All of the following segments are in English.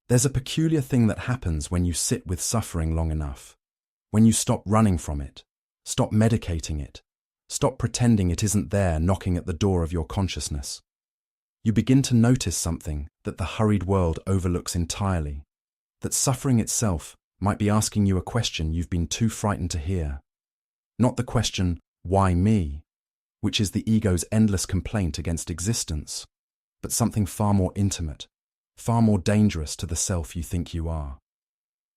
There's a peculiar thing that happens when you sit with suffering long enough. When you stop running from it, stop medicating it, stop pretending it isn't there knocking at the door of your consciousness. You begin to notice something that the hurried world overlooks entirely, that suffering itself might be asking you a question you've been too frightened to hear. Not the question, why me, which is the ego's endless complaint against existence, but something far more intimate, far more dangerous to the self you think you are.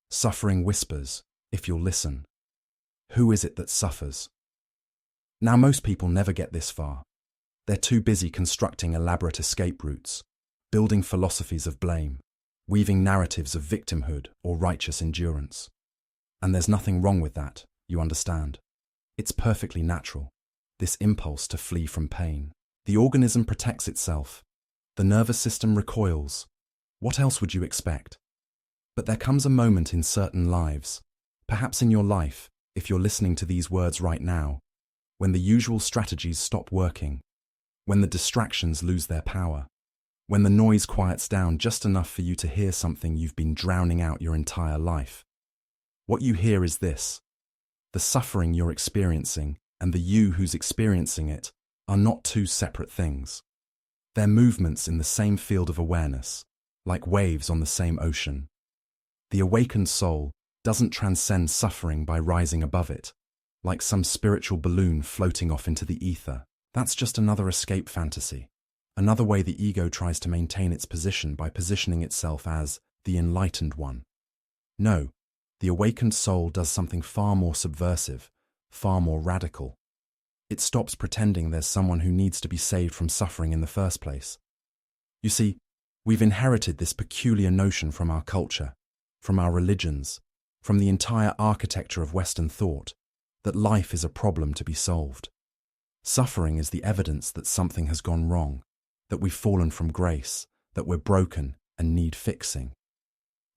Suffering whispers, if you'll listen. Who is it that suffers? Now, most people never get this far. They're too busy constructing elaborate escape routes, building philosophies of blame, weaving narratives of victimhood or righteous endurance. And there's nothing wrong with that, you understand. It's perfectly natural, this impulse to flee from pain. The organism protects itself. The nervous system recoils. What else would you expect? But there comes a moment in certain lives, perhaps in your life, if you're listening to these words right now, when the usual strategies stop working, when the distractions lose their power, when the noise quiets down just enough for you to hear something you've been drowning out your entire life. What you hear is this: the suffering you're experiencing and the you who's experiencing it are not two separate things. They're movements in the same field of awareness, like waves on the same ocean. The awakened soul doesn't transcend suffering by rising above it, like some spiritual balloon floating off into the ether. That's just another escape fantasy, another way the ego tries to maintain its position by positioning itself as the enlightened one. No, the awakened soul does something far more subversive, far more radical. It stops pretending there's someone who needs to be saved from suffering in the first place. You see, we've inherited this peculiar notion from our culture, from our religions, from the entire architecture of Western thought, that life is a problem to be solved. Suffering is the evidence that something has gone wrong, that we've fallen from grace, that we're broken and need fixing.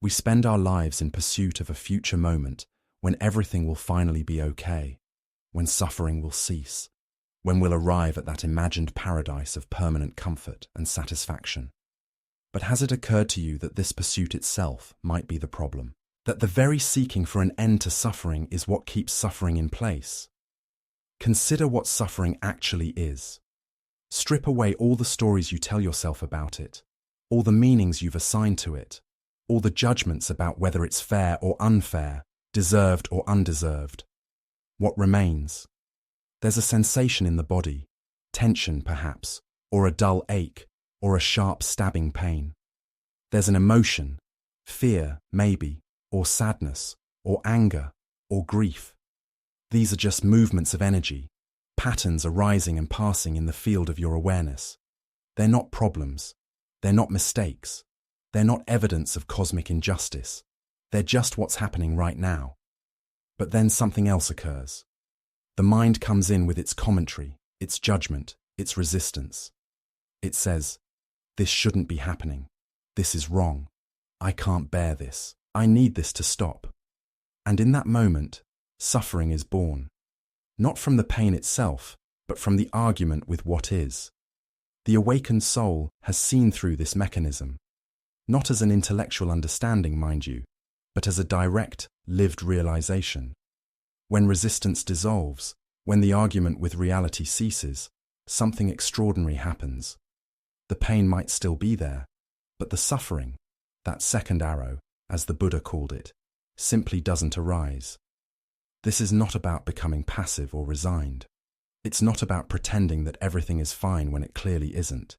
We spend our lives in pursuit of a future moment when everything will finally be okay, when suffering will cease, when we'll arrive at that imagined paradise of permanent comfort and satisfaction. But has it occurred to you that this pursuit itself might be the problem? That the very seeking for an end to suffering is what keeps suffering in place? Consider what suffering actually is. Strip away all the stories you tell yourself about it, all the meanings you've assigned to it, all the judgments about whether it's fair or unfair, deserved or undeserved. What remains? There's a sensation in the body, tension perhaps, or a dull ache, or a sharp stabbing pain. There's an emotion, fear maybe, or sadness, or anger, or grief. These are just movements of energy, patterns arising and passing in the field of your awareness. They're not problems. They're not mistakes. They're not evidence of cosmic injustice. They're just what's happening right now. But then something else occurs. The mind comes in with its commentary, its judgment, its resistance. It says, "This shouldn't be happening. This is wrong. I can't bear this. I need this to stop." And in that moment, suffering is born. Not from the pain itself, but from the argument with what is. The awakened soul has seen through this mechanism, not as an intellectual understanding, mind you, but as a direct, lived realization. When resistance dissolves, when the argument with reality ceases, something extraordinary happens. The pain might still be there, but the suffering, that second arrow, as the Buddha called it, simply doesn't arise. This is not about becoming passive or resigned. It's not about pretending that everything is fine when it clearly isn't.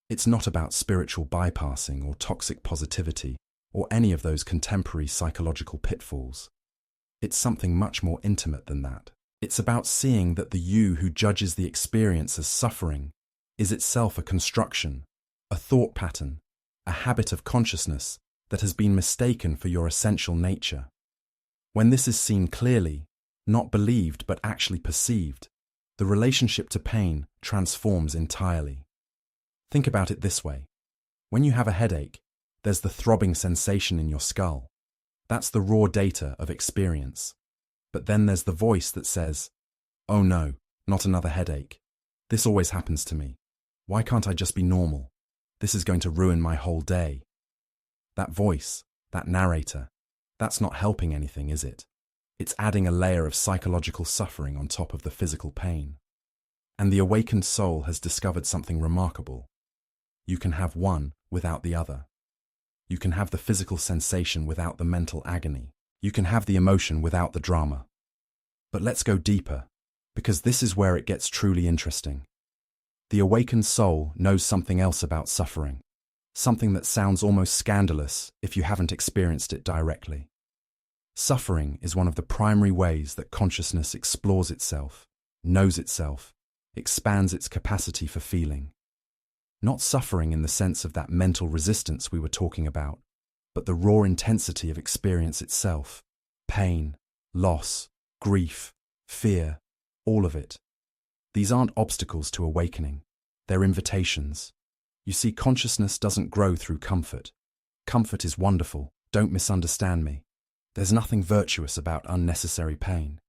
It's not about spiritual bypassing or toxic positivity or any of those contemporary psychological pitfalls. It's something much more intimate than that. It's about seeing that the you who judges the experience as suffering is itself a construction, a thought pattern, a habit of consciousness that has been mistaken for your essential nature. When this is seen clearly, not believed but actually perceived, the relationship to pain transforms entirely. Think about it this way. When you have a headache, there's the throbbing sensation in your skull. That's the raw data of experience. But then there's the voice that says, "Oh no, not another headache. This always happens to me. Why can't I just be normal? This is going to ruin my whole day." That voice, that narrator, that's not helping anything, is it? It's adding a layer of psychological suffering on top of the physical pain. And the awakened soul has discovered something remarkable. You can have one without the other. You can have the physical sensation without the mental agony. You can have the emotion without the drama. But let's go deeper, because this is where it gets truly interesting. The awakened soul knows something else about suffering, something that sounds almost scandalous if you haven't experienced it directly. Suffering is one of the primary ways that consciousness explores itself, knows itself, expands its capacity for feeling. Not suffering in the sense of that mental resistance we were talking about, but the raw intensity of experience itself, pain, loss, grief, fear, all of it. These aren't obstacles to awakening, they're invitations. You see, consciousness doesn't grow through comfort. Comfort is wonderful, don't misunderstand me. There's nothing virtuous about unnecessary pain.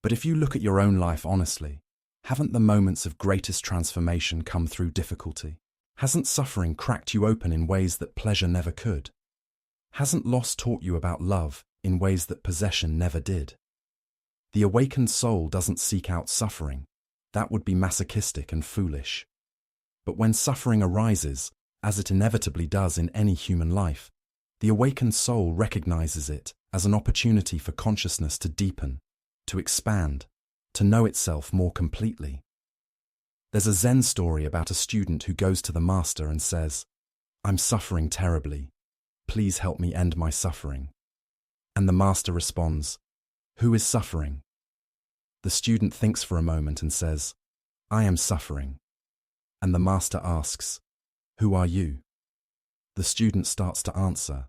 But if you look at your own life honestly, haven't the moments of greatest transformation come through difficulty? Hasn't suffering cracked you open in ways that pleasure never could? Hasn't loss taught you about love in ways that possession never did? The awakened soul doesn't seek out suffering. That would be masochistic and foolish. But when suffering arises, as it inevitably does in any human life, the awakened soul recognizes it as an opportunity for consciousness to deepen, to expand, to know itself more completely. There's a Zen story about a student who goes to the master and says, "I'm suffering terribly. Please help me end my suffering." And the master responds, "Who is suffering?" The student thinks for a moment and says, "I am suffering." And the master asks, "Who are you?" The student starts to answer,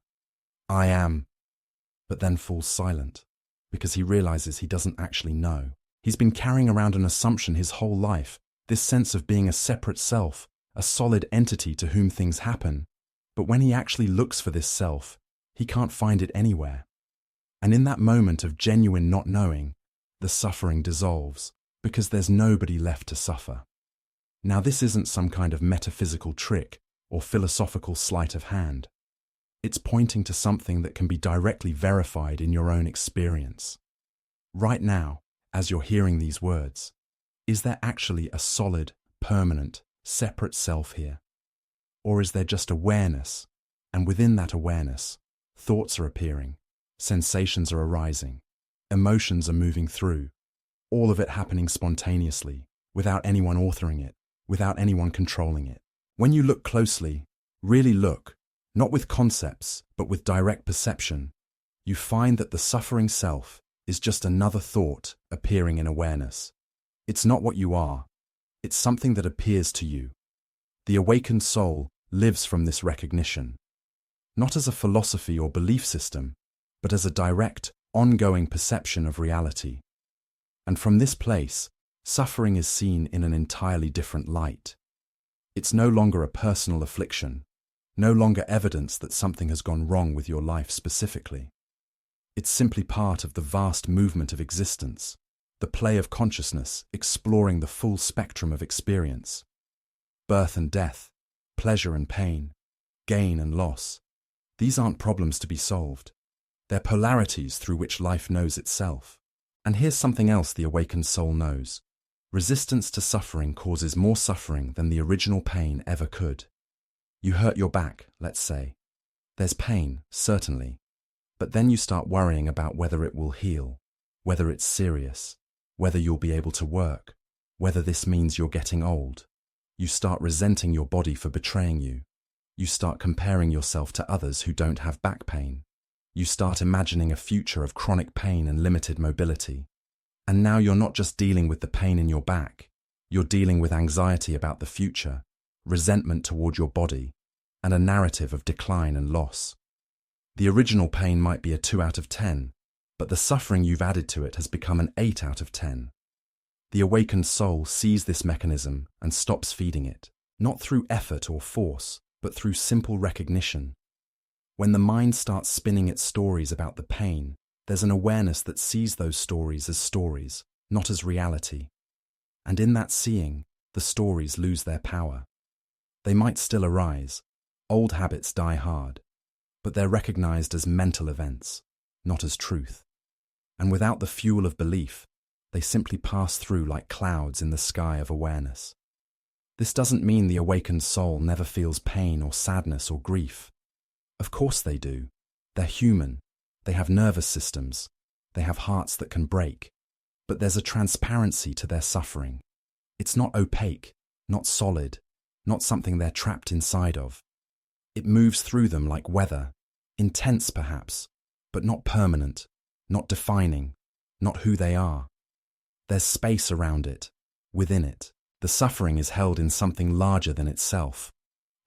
"I am," but then falls silent because he realizes he doesn't actually know. He's been carrying around an assumption his whole life, this sense of being a separate self, a solid entity to whom things happen. But when he actually looks for this self, he can't find it anywhere. And in that moment of genuine not knowing, the suffering dissolves because there's nobody left to suffer. Now, this isn't some kind of metaphysical trick or philosophical sleight of hand. It's pointing to something that can be directly verified in your own experience. Right now, as you're hearing these words, is there actually a solid, permanent, separate self here? Or is there just awareness, and within that awareness, thoughts are appearing, sensations are arising, emotions are moving through, all of it happening spontaneously, without anyone authoring it, without anyone controlling it? When you look closely, really look, not with concepts, but with direct perception, you find that the suffering self is just another thought appearing in awareness. It's not what you are, it's something that appears to you. The awakened soul lives from this recognition, not as a philosophy or belief system, but as a direct, ongoing perception of reality. And from this place, suffering is seen in an entirely different light. It's no longer a personal affliction, no longer evidence that something has gone wrong with your life specifically. It's simply part of the vast movement of existence, the play of consciousness exploring the full spectrum of experience. Birth and death, pleasure and pain, gain and loss. These aren't problems to be solved. They're polarities through which life knows itself. And here's something else the awakened soul knows. Resistance to suffering causes more suffering than the original pain ever could. You hurt your back, let's say. There's pain, certainly. But then you start worrying about whether it will heal, whether it's serious, whether you'll be able to work, whether this means you're getting old. You start resenting your body for betraying you. You start comparing yourself to others who don't have back pain. You start imagining a future of chronic pain and limited mobility. And now you're not just dealing with the pain in your back, you're dealing with anxiety about the future, resentment toward your body, and a narrative of decline and loss. The original pain might be a 2 out of 10, but the suffering you've added to it has become an 8 out of 10. The awakened soul sees this mechanism and stops feeding it, not through effort or force, but through simple recognition. When the mind starts spinning its stories about the pain, there's an awareness that sees those stories as stories, not as reality. And in that seeing, the stories lose their power. They might still arise. Old habits die hard. but they're recognized as mental events, not as truth. And without the fuel of belief, they simply pass through like clouds in the sky of awareness. This doesn't mean the awakened soul never feels pain or sadness or grief. Of course they do. They're human. They have nervous systems. They have hearts that can break. But there's a transparency to their suffering. It's not opaque, not solid, not something they're trapped inside of. It moves through them like weather, intense perhaps, but not permanent, not defining, not who they are. There's space around it, within it. The suffering is held in something larger than itself,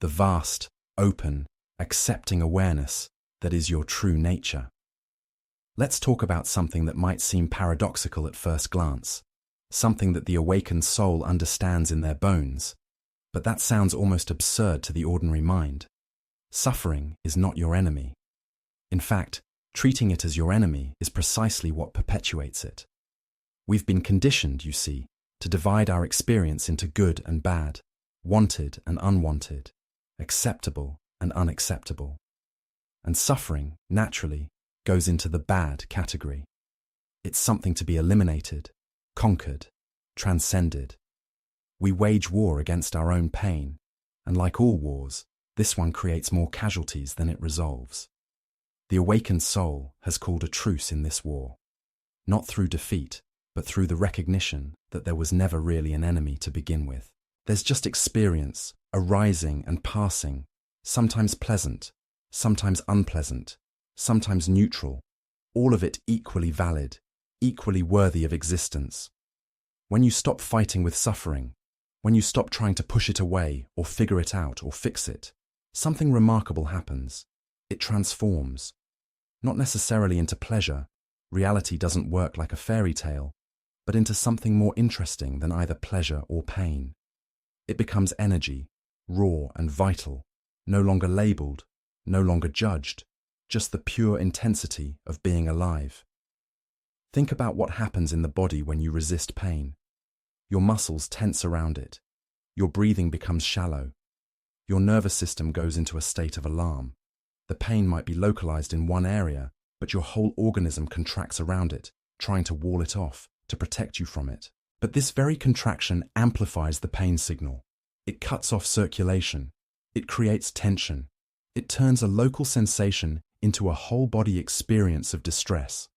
the vast, open, accepting awareness that is your true nature. Let's talk about something that might seem paradoxical at first glance, something that the awakened soul understands in their bones, but that sounds almost absurd to the ordinary mind. Suffering is not your enemy. In fact, treating it as your enemy is precisely what perpetuates it. We've been conditioned, you see, to divide our experience into good and bad, wanted and unwanted, acceptable and unacceptable. And suffering, naturally, goes into the bad category. It's something to be eliminated, conquered, transcended. We wage war against our own pain, and like all wars, this one creates more casualties than it resolves. The awakened soul has called a truce in this war, not through defeat, but through the recognition that there was never really an enemy to begin with. There's just experience, arising and passing, sometimes pleasant, sometimes unpleasant, sometimes neutral, all of it equally valid, equally worthy of existence. When you stop fighting with suffering, when you stop trying to push it away or figure it out or fix it, something remarkable happens. It transforms. Not necessarily into pleasure, reality doesn't work like a fairy tale, but into something more interesting than either pleasure or pain. It becomes energy, raw and vital, no longer labelled, no longer judged, just the pure intensity of being alive. Think about what happens in the body when you resist pain. Your muscles tense around it. Your breathing becomes shallow. Your nervous system goes into a state of alarm. The pain might be localized in one area, but your whole organism contracts around it, trying to wall it off, to protect you from it. But this very contraction amplifies the pain signal. It cuts off circulation. It creates tension. It turns a local sensation into a whole body experience of distress.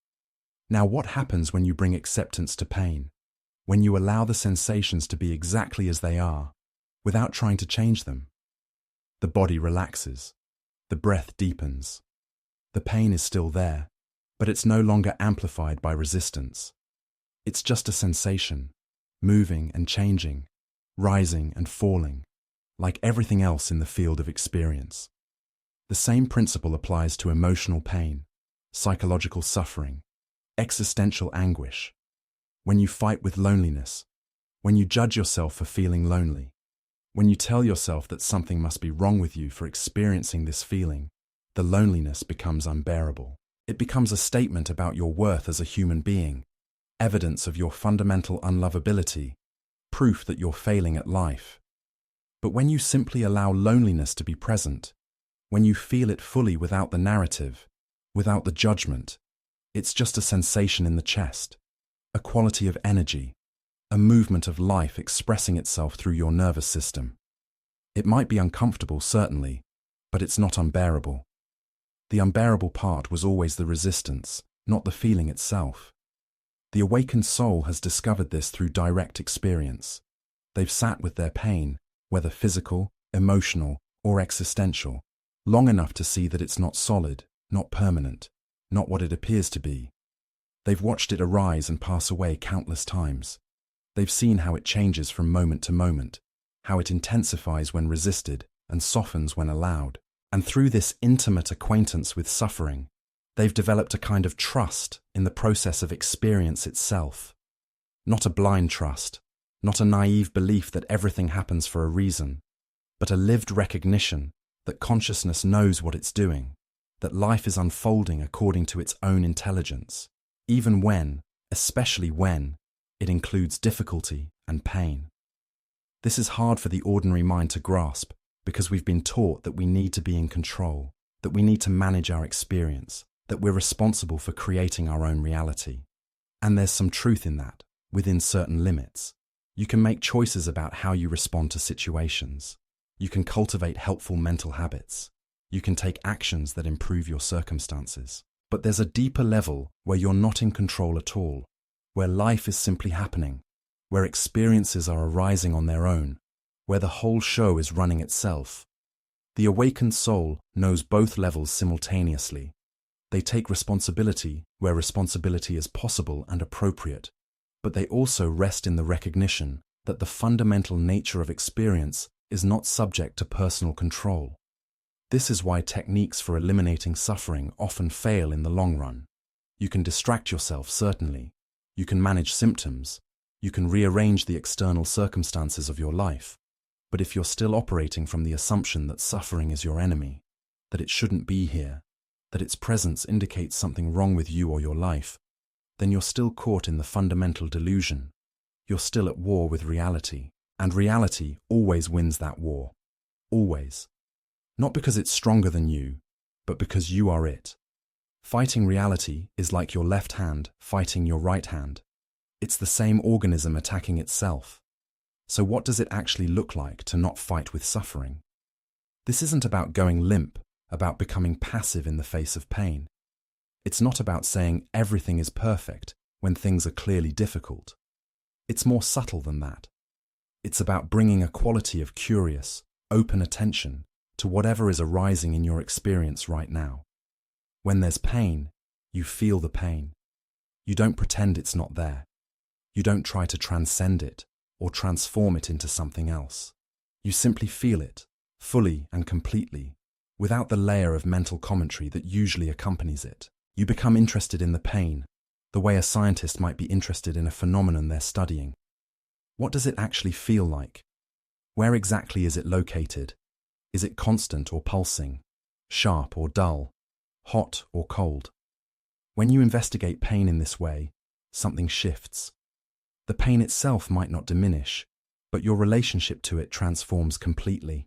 Now, what happens when you bring acceptance to pain? When you allow the sensations to be exactly as they are, without trying to change them? The body relaxes. The breath deepens. The pain is still there, but it's no longer amplified by resistance. It's just a sensation, moving and changing, rising and falling, like everything else in the field of experience. The same principle applies to emotional pain, psychological suffering, existential anguish. When you fight with loneliness, when you judge yourself for feeling lonely, when you tell yourself that something must be wrong with you for experiencing this feeling, the loneliness becomes unbearable. It becomes a statement about your worth as a human being, evidence of your fundamental unlovability, proof that you're failing at life. But when you simply allow loneliness to be present, when you feel it fully without the narrative, without the judgment, it's just a sensation in the chest, a quality of energy, a movement of life expressing itself through your nervous system. It might be uncomfortable, certainly, but it's not unbearable. The unbearable part was always the resistance, not the feeling itself. The awakened soul has discovered this through direct experience. They've sat with their pain, whether physical, emotional, or existential, long enough to see that it's not solid, not permanent, not what it appears to be. They've watched it arise and pass away countless times. They've seen how it changes from moment to moment, how it intensifies when resisted and softens when allowed. And through this intimate acquaintance with suffering, they've developed a kind of trust in the process of experience itself. Not a blind trust, not a naive belief that everything happens for a reason, but a lived recognition that consciousness knows what it's doing, that life is unfolding according to its own intelligence, even when, especially when, it includes difficulty and pain. This is hard for the ordinary mind to grasp because we've been taught that we need to be in control, that we need to manage our experience, that we're responsible for creating our own reality. And there's some truth in that, within certain limits. You can make choices about how you respond to situations. You can cultivate helpful mental habits. You can take actions that improve your circumstances. But there's a deeper level where you're not in control at all, where life is simply happening, where experiences are arising on their own, where the whole show is running itself. The awakened soul knows both levels simultaneously. They take responsibility where responsibility is possible and appropriate, but they also rest in the recognition that the fundamental nature of experience is not subject to personal control. This is why techniques for eliminating suffering often fail in the long run. You can distract yourself, certainly. You can manage symptoms. You can rearrange the external circumstances of your life. But if you're still operating from the assumption that suffering is your enemy, that it shouldn't be here, that its presence indicates something wrong with you or your life, then you're still caught in the fundamental delusion. You're still at war with reality, and reality always wins that war. Always. Not because it's stronger than you, but because you are it. Fighting reality is like your left hand fighting your right hand. It's the same organism attacking itself. So what does it actually look like to not fight with suffering? This isn't about going limp, about becoming passive in the face of pain. It's not about saying everything is perfect when things are clearly difficult. It's more subtle than that. It's about bringing a quality of curious, open attention to whatever is arising in your experience right now. When there's pain, you feel the pain. You don't pretend it's not there. You don't try to transcend it or transform it into something else. You simply feel it, fully and completely, without the layer of mental commentary that usually accompanies it. You become interested in the pain, the way a scientist might be interested in a phenomenon they're studying. What does it actually feel like? Where exactly is it located? Is it constant or pulsing, sharp or dull, hot or cold? When you investigate pain in this way, something shifts. The pain itself might not diminish, but your relationship to it transforms completely.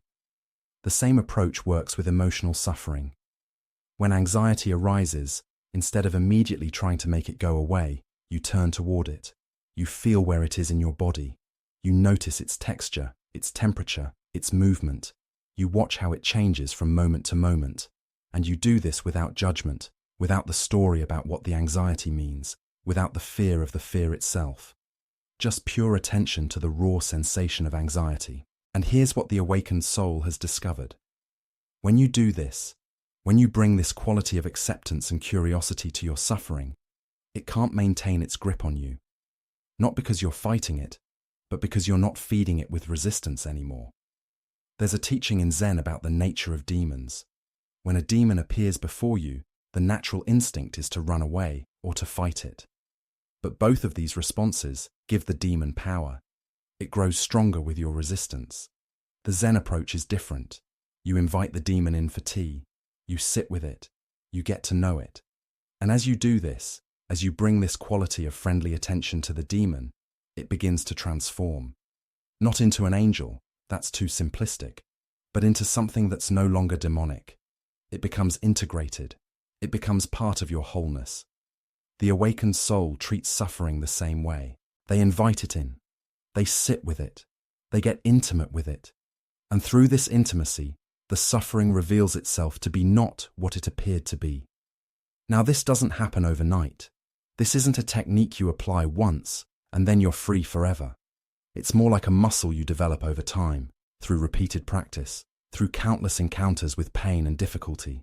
The same approach works with emotional suffering. When anxiety arises, instead of immediately trying to make it go away, you turn toward it. You feel where it is in your body. You notice its texture, its temperature, its movement. You watch how it changes from moment to moment. And you do this without judgment, without the story about what the anxiety means, without the fear of the fear itself. Just pure attention to the raw sensation of anxiety. And here's what the awakened soul has discovered. When you do this, when you bring this quality of acceptance and curiosity to your suffering, it can't maintain its grip on you. Not because you're fighting it, but because you're not feeding it with resistance anymore. There's a teaching in Zen about the nature of demons. When a demon appears before you, the natural instinct is to run away or to fight it. But both of these responses give the demon power. It grows stronger with your resistance. The Zen approach is different. You invite the demon in for tea. You sit with it. You get to know it. And as you do this, as you bring this quality of friendly attention to the demon, it begins to transform. Not into an angel, that's too simplistic, but into something that's no longer demonic. It becomes integrated. It becomes part of your wholeness. The awakened soul treats suffering the same way. They invite it in. They sit with it. They get intimate with it. And through this intimacy, the suffering reveals itself to be not what it appeared to be. Now, this doesn't happen overnight. This isn't a technique you apply once and then you're free forever. It's more like a muscle you develop over time, through repeated practice, through countless encounters with pain and difficulty.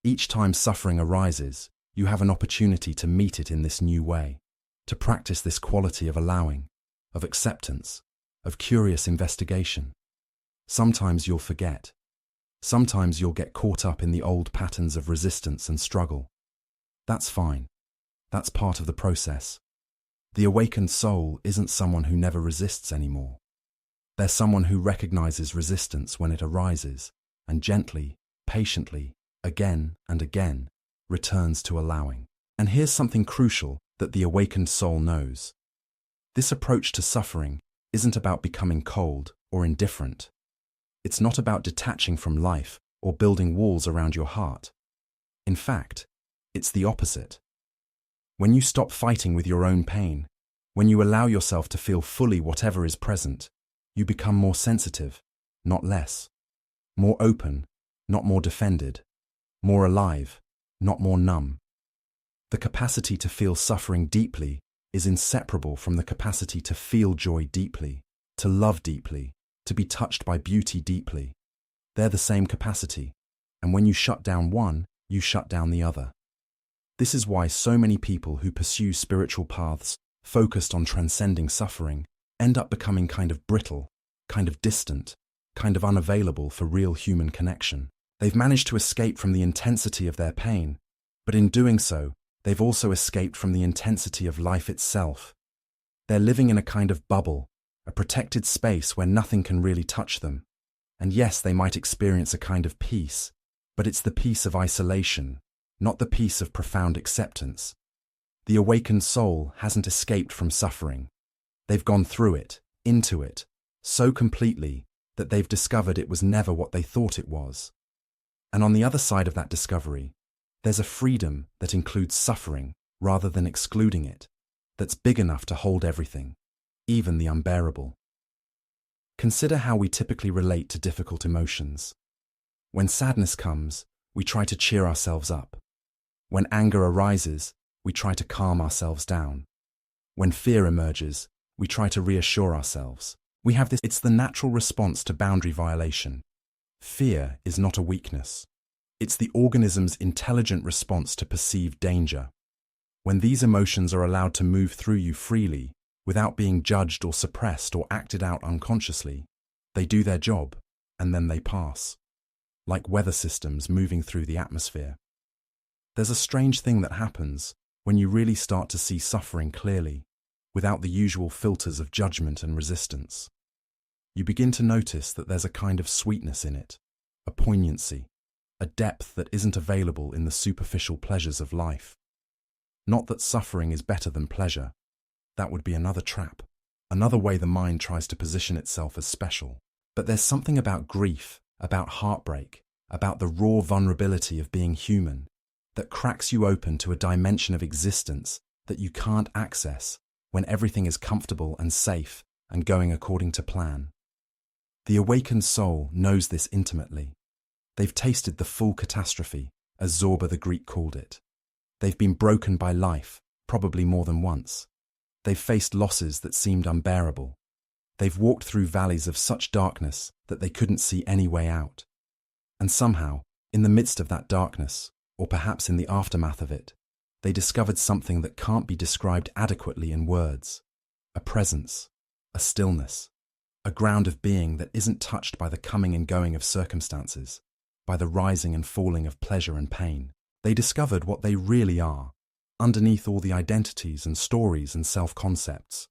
Each time suffering arises, you have an opportunity to meet it in this new way, to practice this quality of allowing, of acceptance, of curious investigation. Sometimes you'll forget. Sometimes you'll get caught up in the old patterns of resistance and struggle. That's fine. That's part of the process. The awakened soul isn't someone who never resists anymore. They're someone who recognizes resistance when it arises and gently, patiently, again and again, returns to allowing. And here's something crucial that the awakened soul knows. This approach to suffering isn't about becoming cold or indifferent. It's not about detaching from life or building walls around your heart. In fact, it's the opposite. When you stop fighting with your own pain, when you allow yourself to feel fully whatever is present, you become more sensitive, not less. More open, not more defended. More alive, not more numb. The capacity to feel suffering deeply is inseparable from the capacity to feel joy deeply, to love deeply, to be touched by beauty deeply. They're the same capacity, and when you shut down one, you shut down the other. This is why so many people who pursue spiritual paths focused on transcending suffering end up becoming kind of brittle, kind of distant, kind of unavailable for real human connection. They've managed to escape from the intensity of their pain, but in doing so, they've also escaped from the intensity of life itself. They're living in a kind of bubble, a protected space where nothing can really touch them. And yes, they might experience a kind of peace, but it's the peace of isolation, not the peace of profound acceptance. The awakened soul hasn't escaped from suffering. They've gone through it, into it, so completely that they've discovered it was never what they thought it was. And on the other side of that discovery, there's a freedom that includes suffering rather than excluding it, that's big enough to hold everything, even the unbearable. Consider how we typically relate to difficult emotions. When sadness comes, we try to cheer ourselves up. When anger arises, we try to calm ourselves down. When fear emerges, we try to reassure ourselves. It's the natural response to boundary violation. Fear is not a weakness. It's the organism's intelligent response to perceived danger. When these emotions are allowed to move through you freely, without being judged or suppressed or acted out unconsciously, they do their job, and then they pass. Like weather systems moving through the atmosphere. There's a strange thing that happens when you really start to see suffering clearly, without the usual filters of judgment and resistance. You begin to notice that there's a kind of sweetness in it, a poignancy, a depth that isn't available in the superficial pleasures of life. Not that suffering is better than pleasure. That would be another trap, another way the mind tries to position itself as special. But there's something about grief, about heartbreak, about the raw vulnerability of being human, that cracks you open to a dimension of existence that you can't access when everything is comfortable and safe and going according to plan. The awakened soul knows this intimately. They've tasted the full catastrophe, as Zorba the Greek called it. They've been broken by life, probably more than once. They've faced losses that seemed unbearable. They've walked through valleys of such darkness that they couldn't see any way out. And somehow, in the midst of that darkness, or perhaps in the aftermath of it, they discovered something that can't be described adequately in words. A presence, a stillness, a ground of being that isn't touched by the coming and going of circumstances, by the rising and falling of pleasure and pain. They discovered what they really are, underneath all the identities and stories and self-concepts.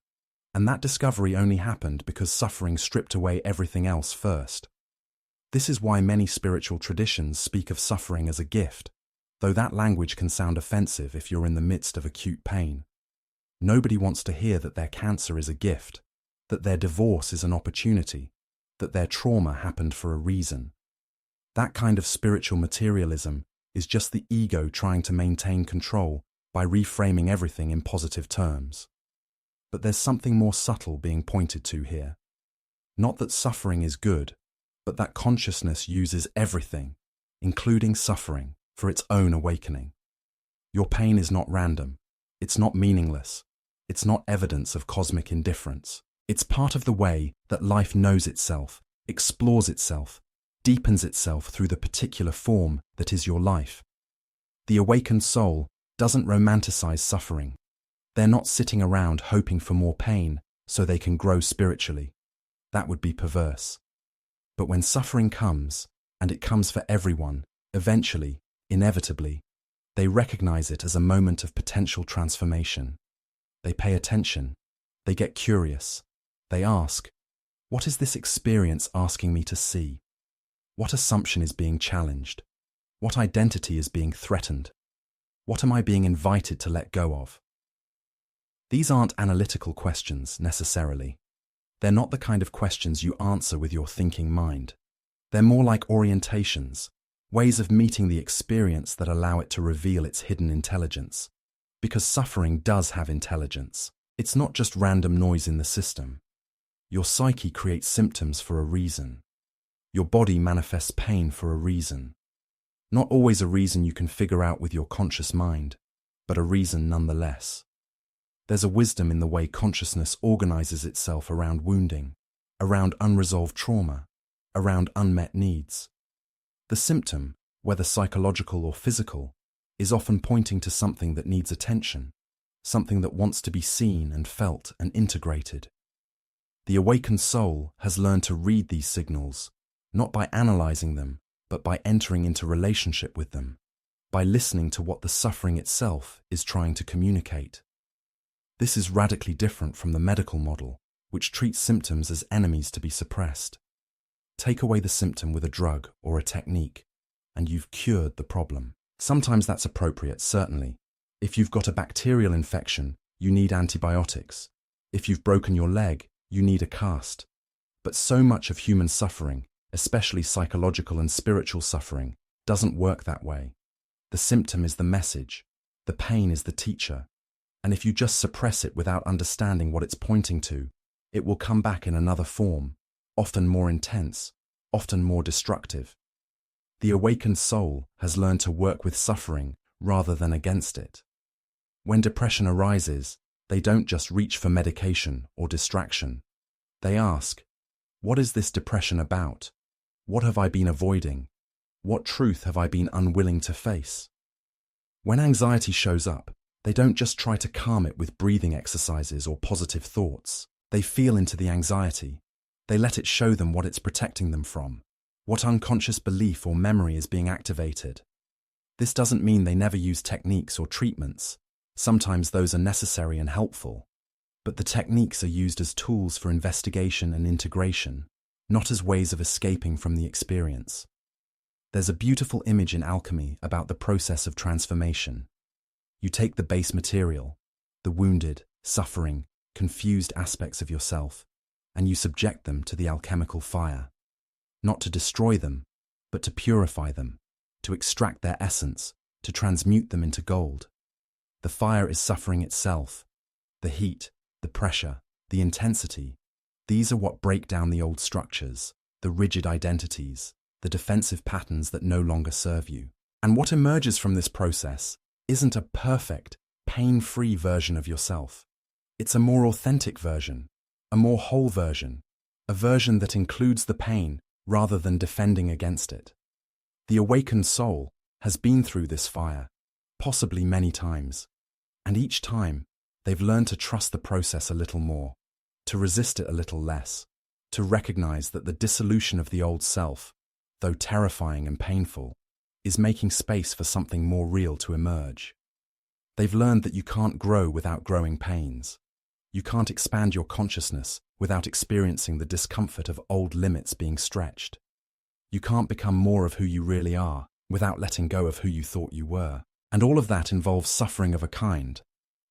And that discovery only happened because suffering stripped away everything else first. This is why many spiritual traditions speak of suffering as a gift, though that language can sound offensive if you're in the midst of acute pain. Nobody wants to hear that their cancer is a gift, that their divorce is an opportunity, that their trauma happened for a reason. That kind of spiritual materialism is just the ego trying to maintain control by reframing everything in positive terms. But there's something more subtle being pointed to here. Not that suffering is good, but that consciousness uses everything, including suffering, for its own awakening. Your pain is not random. It's not meaningless. It's not evidence of cosmic indifference. It's part of the way that life knows itself, explores itself, deepens itself through the particular form that is your life. The awakened soul doesn't romanticize suffering. They're not sitting around hoping for more pain so they can grow spiritually. That would be perverse. But when suffering comes, and it comes for everyone, eventually, inevitably, they recognize it as a moment of potential transformation. They pay attention. They get curious. They ask, what is this experience asking me to see? What assumption is being challenged? What identity is being threatened? What am I being invited to let go of? These aren't analytical questions, necessarily. They're not the kind of questions you answer with your thinking mind. They're more like orientations, ways of meeting the experience that allow it to reveal its hidden intelligence. Because suffering does have intelligence. It's not just random noise in the system. Your psyche creates symptoms for a reason. Your body manifests pain for a reason. Not always a reason you can figure out with your conscious mind, but a reason nonetheless. There's a wisdom in the way consciousness organizes itself around wounding, around unresolved trauma, around unmet needs. The symptom, whether psychological or physical, is often pointing to something that needs attention, something that wants to be seen and felt and integrated. The awakened soul has learned to read these signals, not by analyzing them, but by entering into relationship with them, by listening to what the suffering itself is trying to communicate. This is radically different from the medical model, which treats symptoms as enemies to be suppressed. Take away the symptom with a drug or a technique, and you've cured the problem. Sometimes that's appropriate, certainly. If you've got a bacterial infection, you need antibiotics. If you've broken your leg, you need a cast. But so much of human suffering, especially psychological and spiritual suffering, doesn't work that way. The symptom is the message. The pain is the teacher. And if you just suppress it without understanding what it's pointing to, it will come back in another form, often more intense, often more destructive. The awakened soul has learned to work with suffering rather than against it. When depression arises, they don't just reach for medication or distraction. They ask, what is this depression about? What have I been avoiding? What truth have I been unwilling to face? When anxiety shows up, they don't just try to calm it with breathing exercises or positive thoughts. They feel into the anxiety. They let it show them what it's protecting them from, what unconscious belief or memory is being activated. This doesn't mean they never use techniques or treatments. Sometimes those are necessary and helpful. But the techniques are used as tools for investigation and integration, not as ways of escaping from the experience. There's a beautiful image in alchemy about the process of transformation. You take the base material, the wounded, suffering, confused aspects of yourself, and you subject them to the alchemical fire. Not to destroy them, but to purify them, to extract their essence, to transmute them into gold. The fire is suffering itself. The heat, the pressure, the intensity, these are what break down the old structures, the rigid identities, the defensive patterns that no longer serve you. And what emerges from this process isn't a perfect, pain-free version of yourself. It's a more authentic version, a more whole version, a version that includes the pain rather than defending against it. The awakened soul has been through this fire, possibly many times, and each time they've learned to trust the process a little more, to resist it a little less, to recognize that the dissolution of the old self, though terrifying and painful, is making space for something more real to emerge. They've learned that you can't grow without growing pains. You can't expand your consciousness without experiencing the discomfort of old limits being stretched. You can't become more of who you really are without letting go of who you thought you were. And all of that involves suffering of a kind,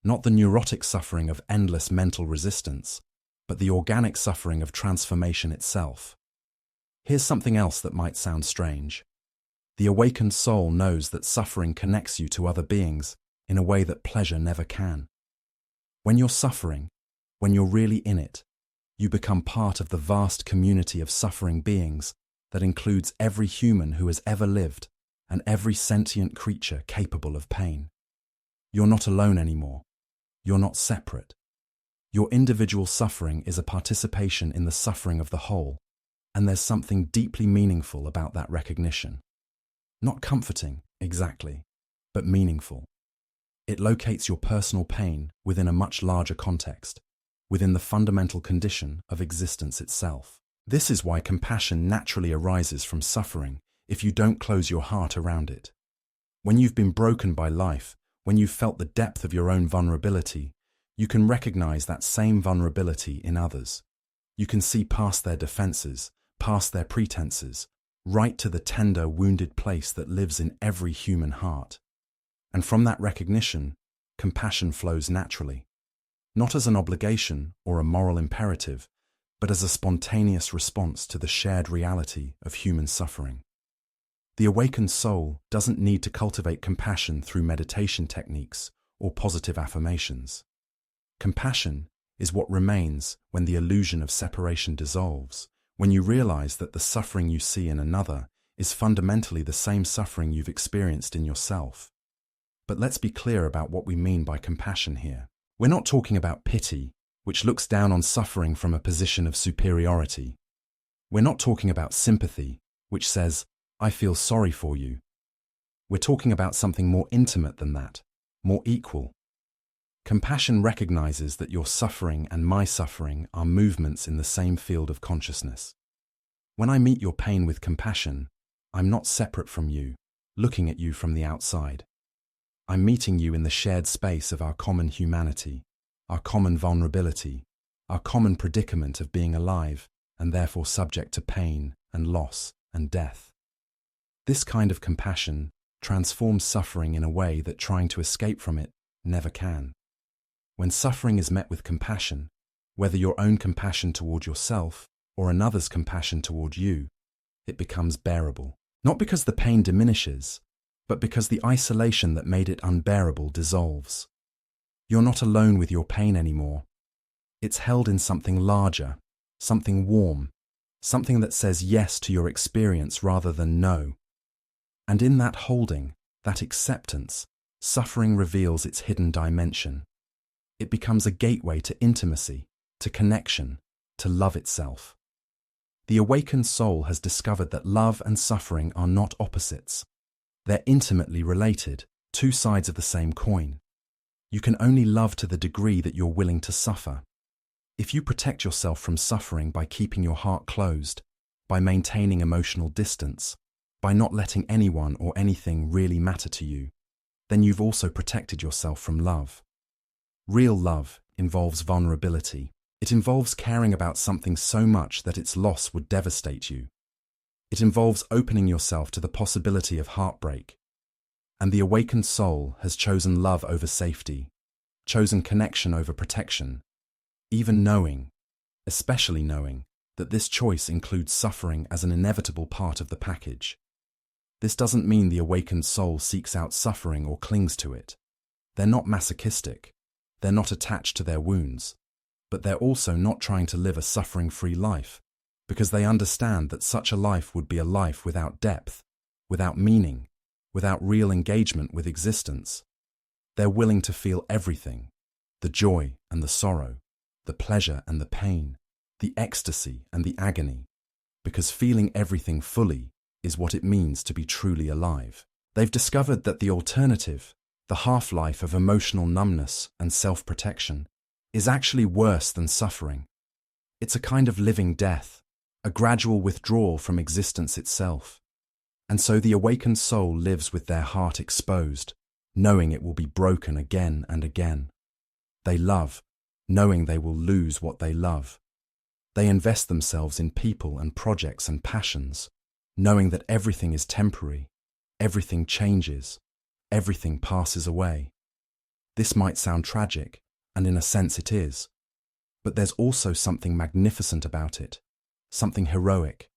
not the neurotic suffering of endless mental resistance, but the organic suffering of transformation itself. Here's something else that might sound strange. The awakened soul knows that suffering connects you to other beings in a way that pleasure never can. When you're suffering, when you're really in it, you become part of the vast community of suffering beings that includes every human who has ever lived and every sentient creature capable of pain. You're not alone anymore. You're not separate. Your individual suffering is a participation in the suffering of the whole, and there's something deeply meaningful about that recognition. Not comforting, exactly, but meaningful. It locates your personal pain within a much larger context, within the fundamental condition of existence itself. This is why compassion naturally arises from suffering if you don't close your heart around it. When you've been broken by life, when you've felt the depth of your own vulnerability, you can recognize that same vulnerability in others. You can see past their defenses, past their pretenses, right to the tender, wounded place that lives in every human heart. And from that recognition, compassion flows naturally, not as an obligation or a moral imperative, but as a spontaneous response to the shared reality of human suffering. The awakened soul doesn't need to cultivate compassion through meditation techniques or positive affirmations. Compassion is what remains when the illusion of separation dissolves, when you realize that the suffering you see in another is fundamentally the same suffering you've experienced in yourself. But let's be clear about what we mean by compassion here. We're not talking about pity, which looks down on suffering from a position of superiority. We're not talking about sympathy, which says, "I feel sorry for you." We're talking about something more intimate than that, more equal. Compassion recognizes that your suffering and my suffering are movements in the same field of consciousness. When I meet your pain with compassion, I'm not separate from you, looking at you from the outside. I'm meeting you in the shared space of our common humanity, our common vulnerability, our common predicament of being alive and therefore subject to pain and loss and death. This kind of compassion transforms suffering in a way that trying to escape from it never can. When suffering is met with compassion, whether your own compassion toward yourself or another's compassion toward you, it becomes bearable. Not because the pain diminishes, but because the isolation that made it unbearable dissolves. You're not alone with your pain anymore. It's held in something larger, something warm, something that says yes to your experience rather than no. And in that holding, that acceptance, suffering reveals its hidden dimension. It becomes a gateway to intimacy, to connection, to love itself. The awakened soul has discovered that love and suffering are not opposites. They're intimately related, two sides of the same coin. You can only love to the degree that you're willing to suffer. If you protect yourself from suffering by keeping your heart closed, by maintaining emotional distance, by not letting anyone or anything really matter to you, then you've also protected yourself from love. Real love involves vulnerability. It involves caring about something so much that its loss would devastate you. It involves opening yourself to the possibility of heartbreak. And the awakened soul has chosen love over safety, chosen connection over protection, even knowing, especially knowing, that this choice includes suffering as an inevitable part of the package. This doesn't mean the awakened soul seeks out suffering or clings to it. They're not masochistic. They're not attached to their wounds. But they're also not trying to live a suffering-free life, because they understand that such a life would be a life without depth, without meaning, without real engagement with existence. They're willing to feel everything, the joy and the sorrow, the pleasure and the pain, the ecstasy and the agony, because feeling everything fully is what it means to be truly alive. They've discovered that the alternative, the half-life of emotional numbness and self-protection, is actually worse than suffering. It's a kind of living death, a gradual withdrawal from existence itself. And so the awakened soul lives with their heart exposed, knowing it will be broken again and again. They love, knowing they will lose what they love. They invest themselves in people and projects and passions, knowing that everything is temporary, everything changes, everything passes away. This might sound tragic, and in a sense it is, but there's also something magnificent about it, something heroic.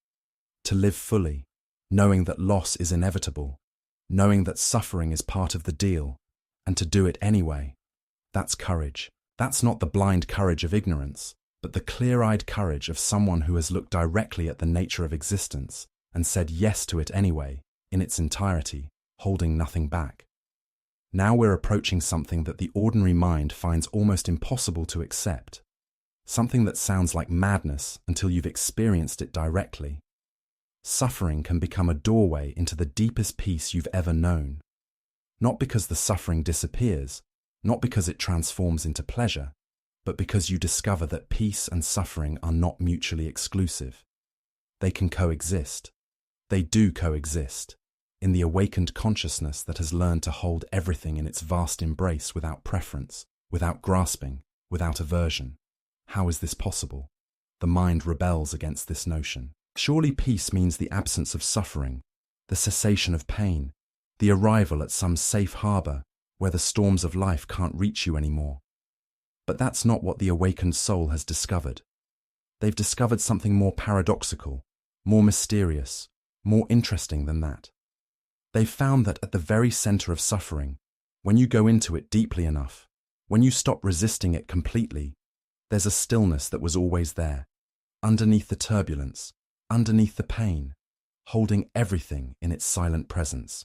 To live fully, knowing that loss is inevitable, knowing that suffering is part of the deal, and to do it anyway, that's courage. That's not the blind courage of ignorance, but the clear-eyed courage of someone who has looked directly at the nature of existence and said yes to it anyway, in its entirety, holding nothing back. Now we're approaching something that the ordinary mind finds almost impossible to accept, something that sounds like madness until you've experienced it directly. Suffering can become a doorway into the deepest peace you've ever known. Not because the suffering disappears, not because it transforms into pleasure, but because you discover that peace and suffering are not mutually exclusive. They can coexist. They do coexist, in the awakened consciousness that has learned to hold everything in its vast embrace without preference, without grasping, without aversion. How is this possible? The mind rebels against this notion. Surely peace means the absence of suffering, the cessation of pain, the arrival at some safe harbor where the storms of life can't reach you anymore. But that's not what the awakened soul has discovered. They've discovered something more paradoxical, more mysterious, more interesting than that. They've found that at the very center of suffering, when you go into it deeply enough, when you stop resisting it completely, there's a stillness that was always there, underneath the turbulence, underneath the pain, holding everything in its silent presence.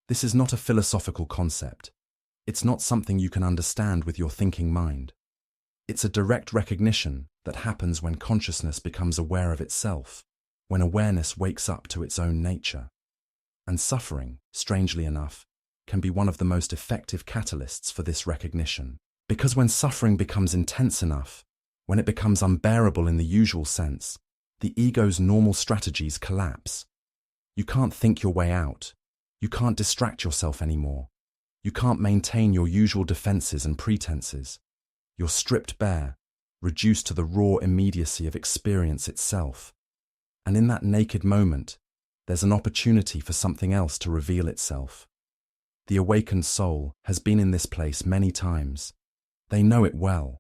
This is not a philosophical concept. It's not something you can understand with your thinking mind. It's a direct recognition that happens when consciousness becomes aware of itself, when awareness wakes up to its own nature. And suffering, strangely enough, can be one of the most effective catalysts for this recognition. Because when suffering becomes intense enough, when it becomes unbearable in the usual sense, the ego's normal strategies collapse. You can't think your way out. You can't distract yourself anymore. You can't maintain your usual defenses and pretenses. You're stripped bare, reduced to the raw immediacy of experience itself. And in that naked moment, there's an opportunity for something else to reveal itself. The awakened soul has been in this place many times. They know it well.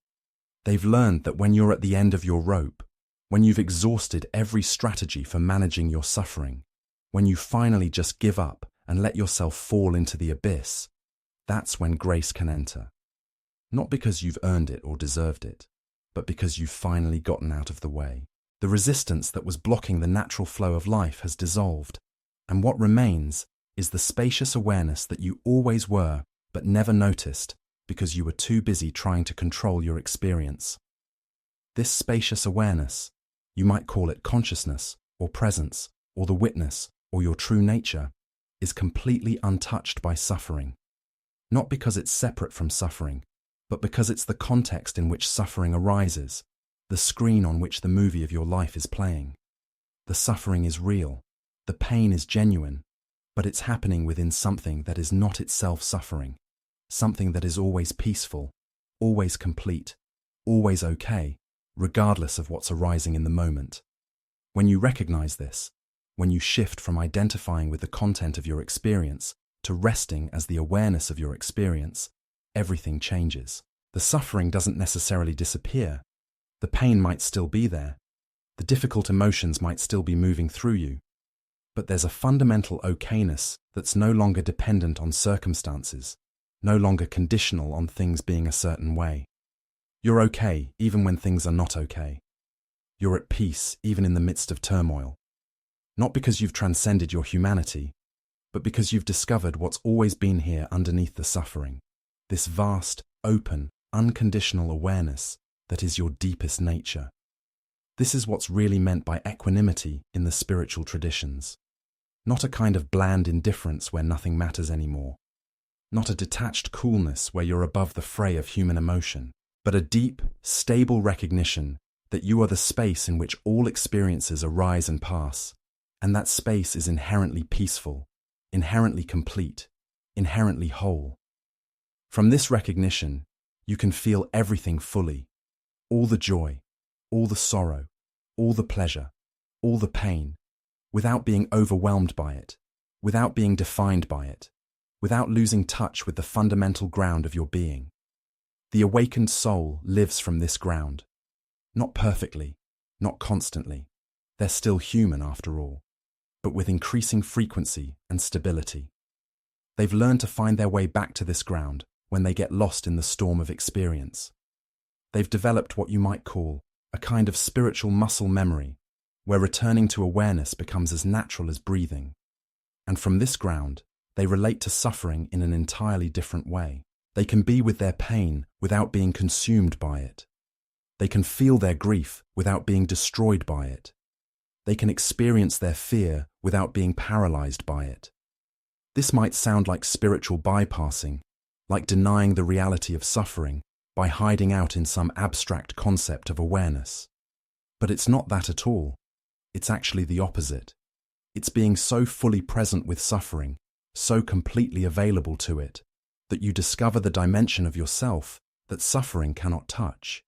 They've learned that when you're at the end of your rope, when you've exhausted every strategy for managing your suffering, when you finally just give up and let yourself fall into the abyss, that's when grace can enter. Not because you've earned it or deserved it, but because you've finally gotten out of the way. The resistance that was blocking the natural flow of life has dissolved, and what remains is the spacious awareness that you always were but never noticed because you were too busy trying to control your experience. This spacious awareness, you might call it consciousness or presence or the witness or your true nature, is completely untouched by suffering. Not because it's separate from suffering, but because it's the context in which suffering arises, the screen on which the movie of your life is playing. The suffering is real, the pain is genuine, but it's happening within something that is not itself suffering, something that is always peaceful, always complete, always okay, regardless of what's arising in the moment. When you recognize this, when you shift from identifying with the content of your experience to resting as the awareness of your experience, everything changes. The suffering doesn't necessarily disappear. The pain might still be there. The difficult emotions might still be moving through you. But there's a fundamental okayness that's no longer dependent on circumstances, no longer conditional on things being a certain way. You're okay even when things are not okay. You're at peace even in the midst of turmoil. Not because you've transcended your humanity, but because you've discovered what's always been here underneath the suffering, this vast, open, unconditional awareness that is your deepest nature. This is what's really meant by equanimity in the spiritual traditions. Not a kind of bland indifference where nothing matters anymore. Not a detached coolness where you're above the fray of human emotion, but a deep, stable recognition that you are the space in which all experiences arise and pass, and that space is inherently peaceful, inherently complete, inherently whole. From this recognition, you can feel everything fully, all the joy, all the sorrow, all the pleasure, all the pain, without being overwhelmed by it, without being defined by it, without losing touch with the fundamental ground of your being. The awakened soul lives from this ground. Not perfectly, not constantly. They're still human after all, but with increasing frequency and stability. They've learned to find their way back to this ground when they get lost in the storm of experience. They've developed what you might call a kind of spiritual muscle memory, where returning to awareness becomes as natural as breathing. And from this ground, they relate to suffering in an entirely different way. They can be with their pain without being consumed by it. They can feel their grief without being destroyed by it. They can experience their fear without being paralyzed by it. This might sound like spiritual bypassing, like denying the reality of suffering by hiding out in some abstract concept of awareness. But it's not that at all. It's actually the opposite. It's being so fully present with suffering, so completely available to it, that you discover the dimension of yourself that suffering cannot touch.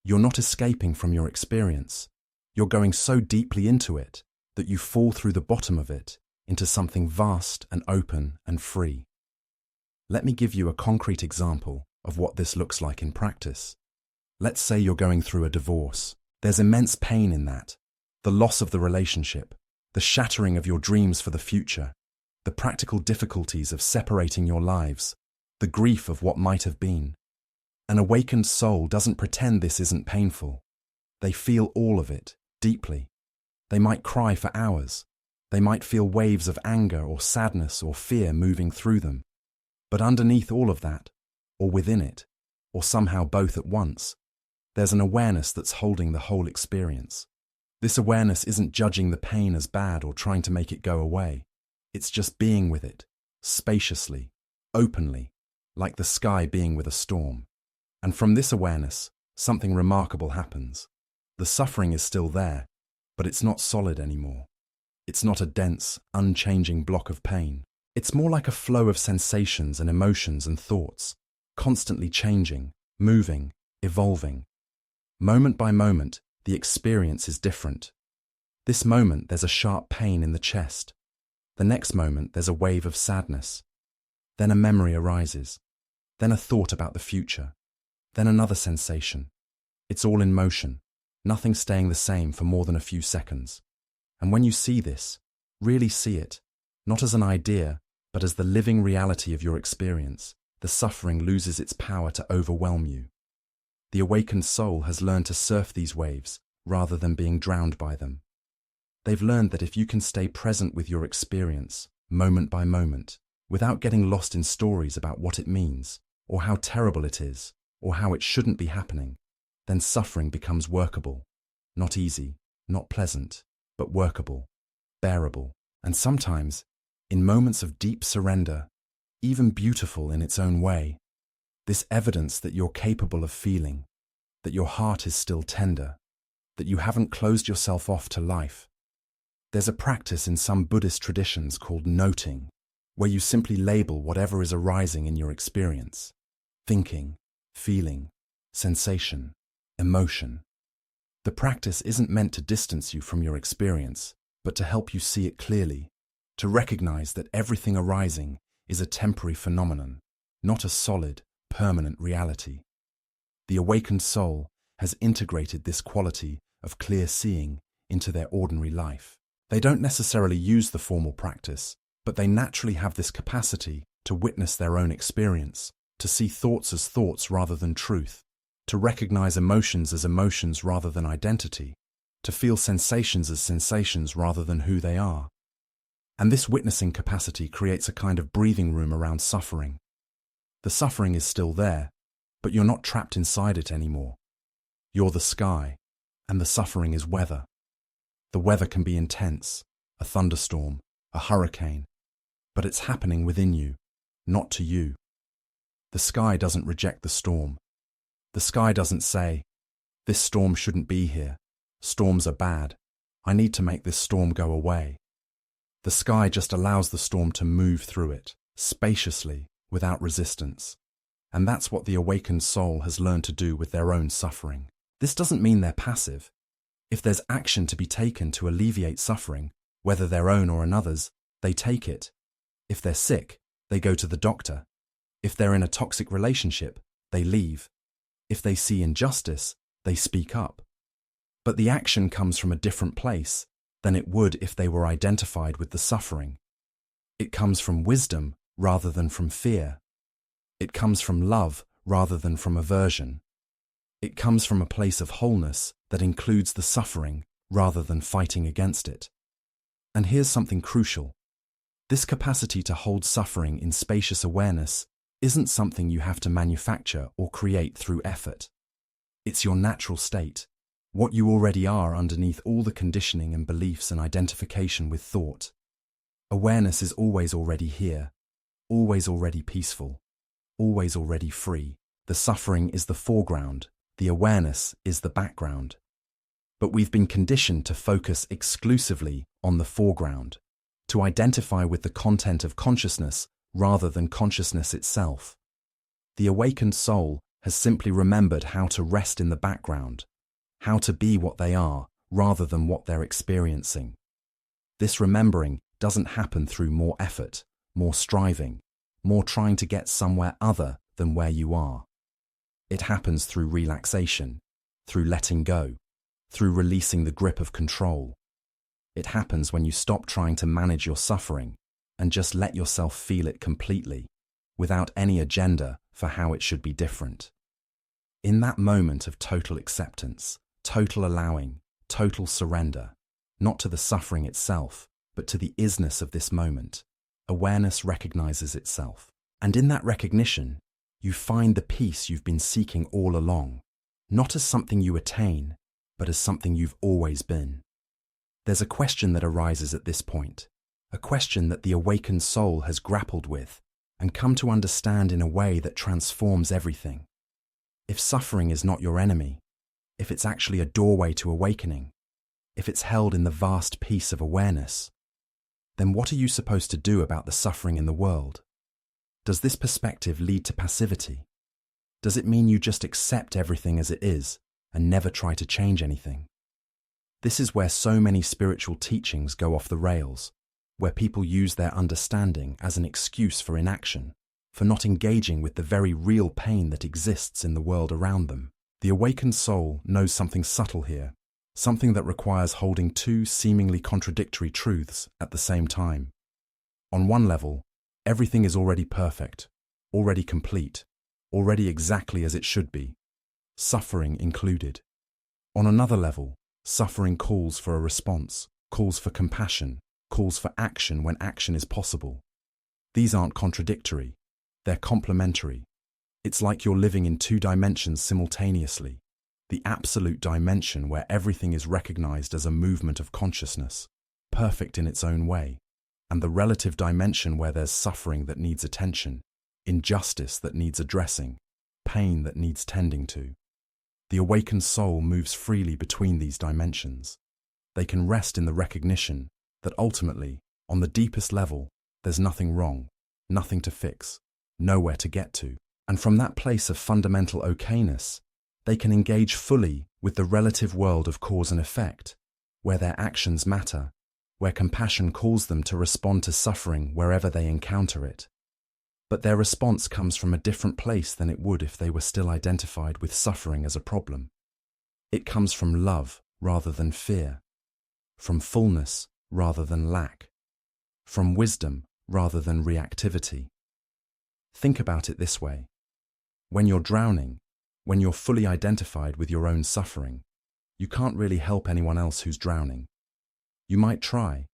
You're not escaping from your experience. You're going so deeply into it that you fall through the bottom of it into something vast and open and free. Let me give you a concrete example of what this looks like in practice. Let's say you're going through a divorce. There's immense pain in that. The loss of the relationship, the shattering of your dreams for the future, the practical difficulties of separating your lives, the grief of what might have been. An awakened soul doesn't pretend this isn't painful. They feel all of it, deeply. They might cry for hours. They might feel waves of anger or sadness or fear moving through them. But underneath all of that, or within it, or somehow both at once, there's an awareness that's holding the whole experience. This awareness isn't judging the pain as bad or trying to make it go away. It's just being with it, spaciously, openly, like the sky being with a storm. And from this awareness, something remarkable happens. The suffering is still there, but it's not solid anymore. It's not a dense, unchanging block of pain. It's more like a flow of sensations and emotions and thoughts, constantly changing, moving, evolving. Moment by moment, the experience is different. This moment, there's a sharp pain in the chest. The next moment, there's a wave of sadness. Then a memory arises. Then a thought about the future. Then another sensation. It's all in motion, nothing staying the same for more than a few seconds. And when you see this, really see it, not as an idea, but as the living reality of your experience, the suffering loses its power to overwhelm you. The awakened soul has learned to surf these waves rather than being drowned by them. They've learned that if you can stay present with your experience, moment by moment, without getting lost in stories about what it means, or how terrible it is, or how it shouldn't be happening, then suffering becomes workable. Not easy, not pleasant, but workable, bearable, and sometimes, in moments of deep surrender, even beautiful in its own way. This evidence that you're capable of feeling, that your heart is still tender, that you haven't closed yourself off to life. There's a practice in some Buddhist traditions called noting, where you simply label whatever is arising in your experience: thinking, feeling, sensation, emotion. The practice isn't meant to distance you from your experience, but to help you see it clearly, to recognize that everything arising is a temporary phenomenon, not a solid, permanent reality. The awakened soul has integrated this quality of clear seeing into their ordinary life. They don't necessarily use the formal practice, but they naturally have this capacity to witness their own experience, to see thoughts as thoughts rather than truth, to recognize emotions as emotions rather than identity, to feel sensations as sensations rather than who they are. And this witnessing capacity creates a kind of breathing room around suffering. The suffering is still there, but you're not trapped inside it anymore. You're the sky, and the suffering is weather. The weather can be intense, a thunderstorm, a hurricane, but it's happening within you, not to you. The sky doesn't reject the storm. The sky doesn't say, "This storm shouldn't be here. Storms are bad. I need to make this storm go away." The sky just allows the storm to move through it, spaciously, without resistance. And that's what the awakened soul has learned to do with their own suffering. This doesn't mean they're passive. If there's action to be taken to alleviate suffering, whether their own or another's, they take it. If they're sick, they go to the doctor. If they're in a toxic relationship, they leave. If they see injustice, they speak up. But the action comes from a different place than it would if they were identified with the suffering. It comes from wisdom rather than from fear. It comes from love rather than from aversion. It comes from a place of wholeness that includes the suffering rather than fighting against it. And here's something crucial. This capacity to hold suffering in spacious awareness isn't something you have to manufacture or create through effort. It's your natural state, what you already are underneath all the conditioning and beliefs and identification with thought. Awareness is always already here, always already peaceful, always already free. The suffering is the foreground, the awareness is the background. But we've been conditioned to focus exclusively on the foreground, to identify with the content of consciousness rather than consciousness itself. The awakened soul has simply remembered how to rest in the background, how to be what they are rather than what they're experiencing. This remembering doesn't happen through more effort, more striving, more trying to get somewhere other than where you are. It happens through relaxation, through letting go, through releasing the grip of control. It happens when you stop trying to manage your suffering and just let yourself feel it completely, without any agenda for how it should be different. In that moment of total acceptance, total allowing, total surrender, not to the suffering itself, but to the isness of this moment, awareness recognizes itself. And in that recognition, you find the peace you've been seeking all along, not as something you attain, but as something you've always been. There's a question that arises at this point, a question that the awakened soul has grappled with and come to understand in a way that transforms everything. If suffering is not your enemy, if it's actually a doorway to awakening, if it's held in the vast peace of awareness, then what are you supposed to do about the suffering in the world? Does this perspective lead to passivity? Does it mean you just accept everything as it is and never try to change anything? This is where so many spiritual teachings go off the rails, where people use their understanding as an excuse for inaction, for not engaging with the very real pain that exists in the world around them. The awakened soul knows something subtle here, something that requires holding two seemingly contradictory truths at the same time. On one level, everything is already perfect, already complete, already exactly as it should be, suffering included. On another level, suffering calls for a response, calls for compassion, calls for action when action is possible. These aren't contradictory, they're complementary. It's like you're living in two dimensions simultaneously. The absolute dimension where everything is recognized as a movement of consciousness, perfect in its own way, and the relative dimension where there's suffering that needs attention, injustice that needs addressing, pain that needs tending to. The awakened soul moves freely between these dimensions. They can rest in the recognition that ultimately, on the deepest level, there's nothing wrong, nothing to fix, nowhere to get to. And from that place of fundamental okayness, they can engage fully with the relative world of cause and effect, where their actions matter, where compassion calls them to respond to suffering wherever they encounter it. But their response comes from a different place than it would if they were still identified with suffering as a problem. It comes from love rather than fear, from fullness rather than lack, from wisdom rather than reactivity. Think about it this way. When you're drowning, when you're fully identified with your own suffering, you can't really help anyone else who's drowning. You might try,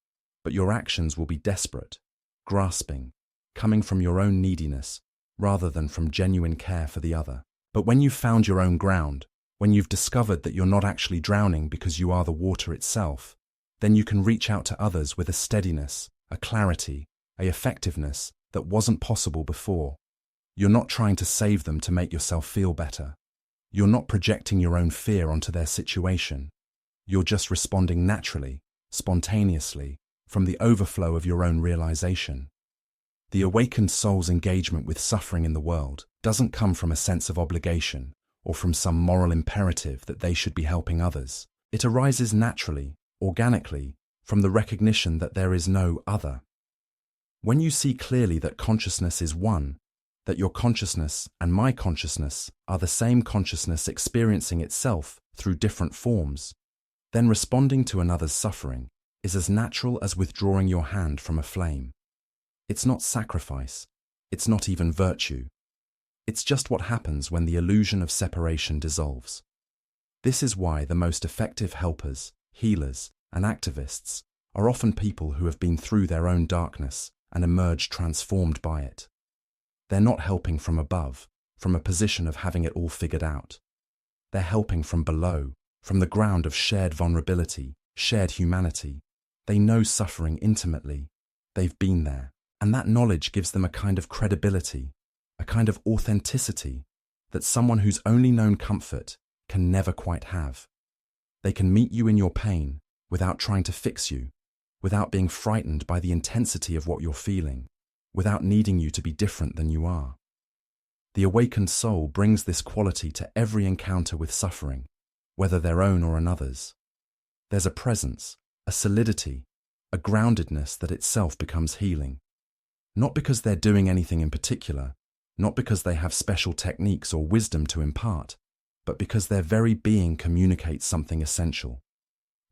but your actions will be desperate, grasping, coming from your own neediness rather than from genuine care for the other. But when you've found your own ground, when you've discovered that you're not actually drowning because you are the water itself, then you can reach out to others with a steadiness, a clarity, a effectiveness that wasn't possible before. You're not trying to save them to make yourself feel better. You're not projecting your own fear onto their situation. You're just responding naturally, spontaneously, from the overflow of your own realization. The awakened soul's engagement with suffering in the world doesn't come from a sense of obligation or from some moral imperative that they should be helping others. It arises naturally, organically, from the recognition that there is no other. When you see clearly that consciousness is one, that your consciousness and my consciousness are the same consciousness experiencing itself through different forms, then responding to another's suffering is as natural as withdrawing your hand from a flame. It's not sacrifice, it's not even virtue. It's just what happens when the illusion of separation dissolves. This is why the most effective helpers, healers, and activists are often people who have been through their own darkness and emerged transformed by it. They're not helping from above, from a position of having it all figured out. They're helping from below, from the ground of shared vulnerability, shared humanity. They know suffering intimately. They've been there. And that knowledge gives them a kind of credibility, a kind of authenticity that someone who's only known comfort can never quite have. They can meet you in your pain without trying to fix you, without being frightened by the intensity of what you're feeling, without needing you to be different than you are. The awakened soul brings this quality to every encounter with suffering, whether their own or another's. There's a presence, a solidity, a groundedness that itself becomes healing. Not because they're doing anything in particular, not because they have special techniques or wisdom to impart, but because their very being communicates something essential.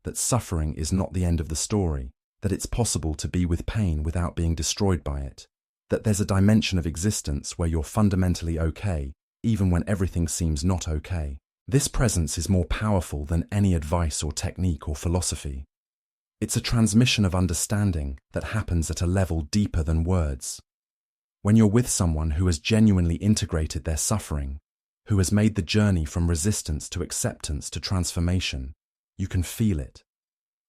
That suffering is not the end of the story, that it's possible to be with pain without being destroyed by it, that there's a dimension of existence where you're fundamentally okay, even when everything seems not okay. This presence is more powerful than any advice or technique or philosophy. It's a transmission of understanding that happens at a level deeper than words. When you're with someone who has genuinely integrated their suffering, who has made the journey from resistance to acceptance to transformation, you can feel it.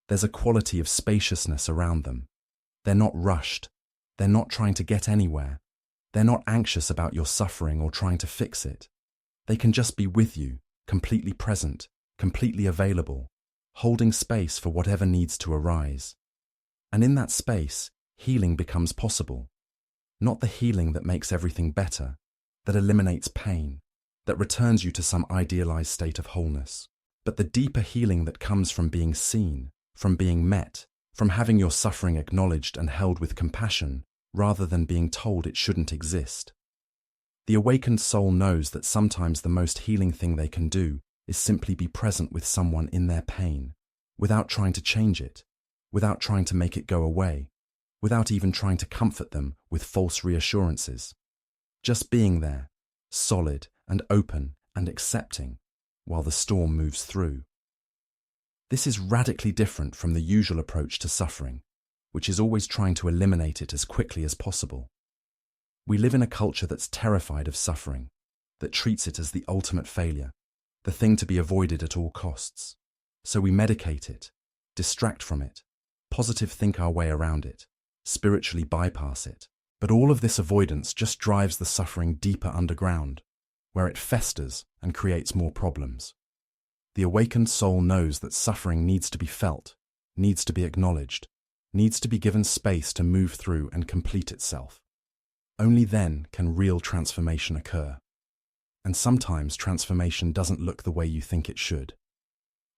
There's a quality of spaciousness around them. They're not rushed. They're not trying to get anywhere. They're not anxious about your suffering or trying to fix it. They can just be with you, completely present, completely available, holding space for whatever needs to arise. And in that space, healing becomes possible. Not the healing that makes everything better, that eliminates pain, that returns you to some idealized state of wholeness, but the deeper healing that comes from being seen, from being met, from having your suffering acknowledged and held with compassion, rather than being told it shouldn't exist. The awakened soul knows that sometimes the most healing thing they can do is simply be present with someone in their pain, without trying to change it, without trying to make it go away, without even trying to comfort them with false reassurances. Just being there, solid and open and accepting, while the storm moves through. This is radically different from the usual approach to suffering, which is always trying to eliminate it as quickly as possible. We live in a culture that's terrified of suffering, that treats it as the ultimate failure, the thing to be avoided at all costs. So we medicate it, distract from it, positive think our way around it, spiritually bypass it. But all of this avoidance just drives the suffering deeper underground, where it festers and creates more problems. The awakened soul knows that suffering needs to be felt, needs to be acknowledged, needs to be given space to move through and complete itself. Only then can real transformation occur. And sometimes transformation doesn't look the way you think it should.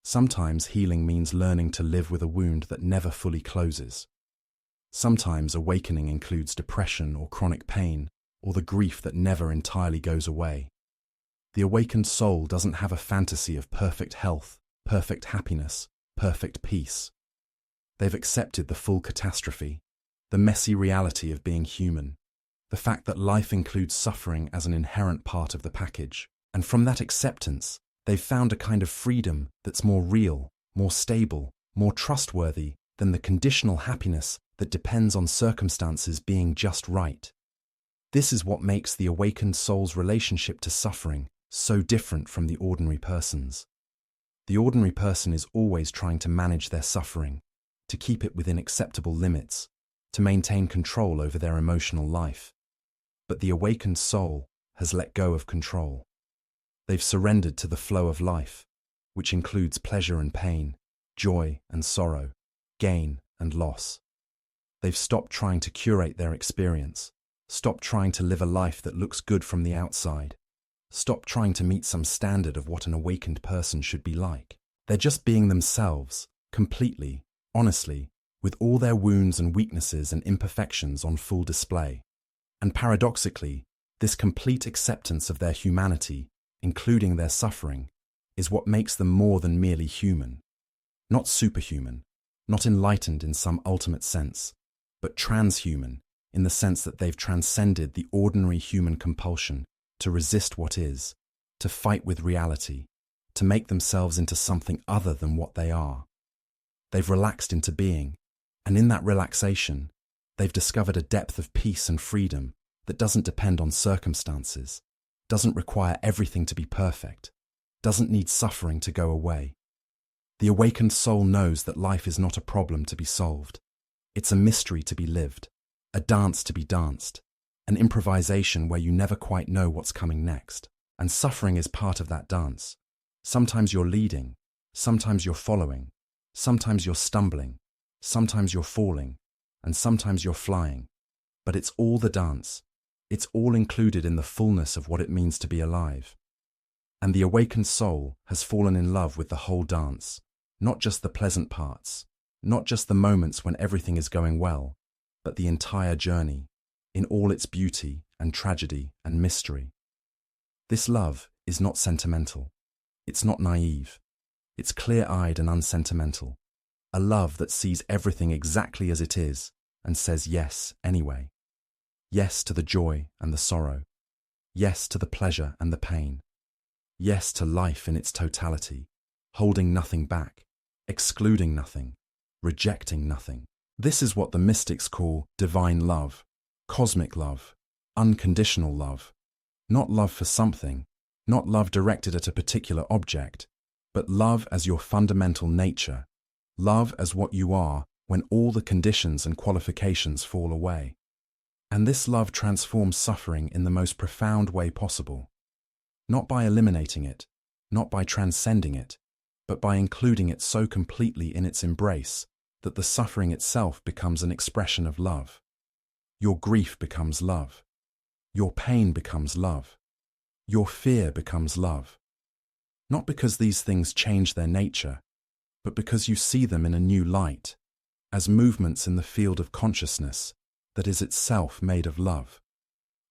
Sometimes healing means learning to live with a wound that never fully closes. Sometimes awakening includes depression or chronic pain, or the grief that never entirely goes away. The awakened soul doesn't have a fantasy of perfect health, perfect happiness, perfect peace. They've accepted the full catastrophe, the messy reality of being human, the fact that life includes suffering as an inherent part of the package. And from that acceptance, they've found a kind of freedom that's more real, more stable, more trustworthy than the conditional happiness that depends on circumstances being just right. This is what makes the awakened soul's relationship to suffering so different from the ordinary person's. The ordinary person is always trying to manage their suffering, to keep it within acceptable limits, to maintain control over their emotional life. But the awakened soul has let go of control. They've surrendered to the flow of life, which includes pleasure and pain, joy and sorrow, gain and loss. They've stopped trying to curate their experience, stopped trying to live a life that looks good from the outside, stopped trying to meet some standard of what an awakened person should be like. They're just being themselves, completely, honestly, with all their wounds and weaknesses and imperfections on full display. And paradoxically, this complete acceptance of their humanity, including their suffering, is what makes them more than merely human. Not superhuman, not enlightened in some ultimate sense, but transhuman in the sense that they've transcended the ordinary human compulsion to resist what is, to fight with reality, to make themselves into something other than what they are. They've relaxed into being, and in that relaxation, they've discovered a depth of peace and freedom that doesn't depend on circumstances, doesn't require everything to be perfect, doesn't need suffering to go away. The awakened soul knows that life is not a problem to be solved. It's a mystery to be lived, a dance to be danced, an improvisation where you never quite know what's coming next. And suffering is part of that dance. Sometimes you're leading, sometimes you're following, sometimes you're stumbling, sometimes you're falling, and sometimes you're flying. But it's all the dance. It's all included in the fullness of what it means to be alive. And the awakened soul has fallen in love with the whole dance, not just the pleasant parts, not just the moments when everything is going well, but the entire journey, in all its beauty and tragedy and mystery. This love is not sentimental. It's not naive. It's clear-eyed and unsentimental. a love that sees everything exactly as it is and says yes anyway. Yes to the joy and the sorrow. Yes to the pleasure and the pain. Yes to life in its totality, holding nothing back, excluding nothing, rejecting nothing. This is what the mystics call divine love, cosmic love, unconditional love. Not love for something, not love directed at a particular object, but love as your fundamental nature, love as what you are when all the conditions and qualifications fall away. And this love transforms suffering in the most profound way possible, not by eliminating it, not by transcending it, but by including it so completely in its embrace that the suffering itself becomes an expression of love. Your grief becomes love. Your pain becomes love. Your fear becomes love. Not because these things change their nature, but because you see them in a new light, as movements in the field of consciousness that is itself made of love.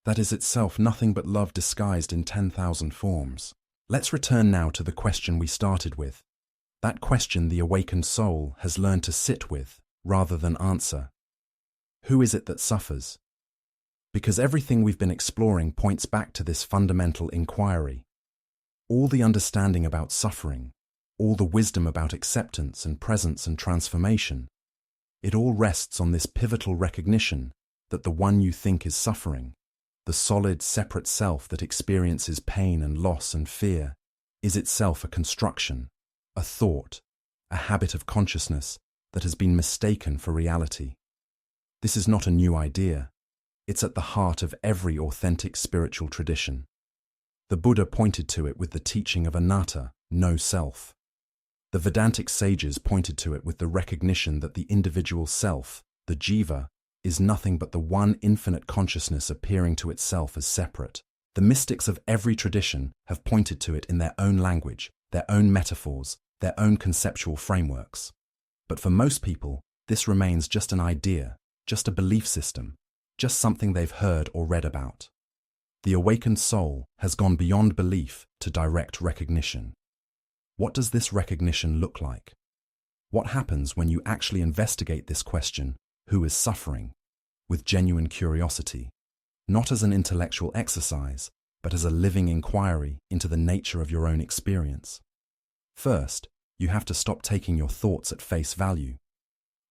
That is itself nothing but love disguised in 10,000 forms. Let's return now to the question we started with. That question the awakened soul has learned to sit with rather than answer. Who is it that suffers? Because everything we've been exploring points back to this fundamental inquiry. All the understanding about suffering, all the wisdom about acceptance and presence and transformation, it all rests on this pivotal recognition that the one you think is suffering, the solid, separate self that experiences pain and loss and fear, is itself a construction, a thought, a habit of consciousness that has been mistaken for reality. This is not a new idea. It's at the heart of every authentic spiritual tradition. The Buddha pointed to it with the teaching of anatta, no self. The Vedantic sages pointed to it with the recognition that the individual self, the jiva, is nothing but the one infinite consciousness appearing to itself as separate. The mystics of every tradition have pointed to it in their own language, their own metaphors, their own conceptual frameworks. But for most people, this remains just an idea, just a belief system, just something they've heard or read about. The awakened soul has gone beyond belief to direct recognition. What does this recognition look like? What happens when you actually investigate this question, who is suffering, with genuine curiosity, not as an intellectual exercise, but as a living inquiry into the nature of your own experience? First, you have to stop taking your thoughts at face value.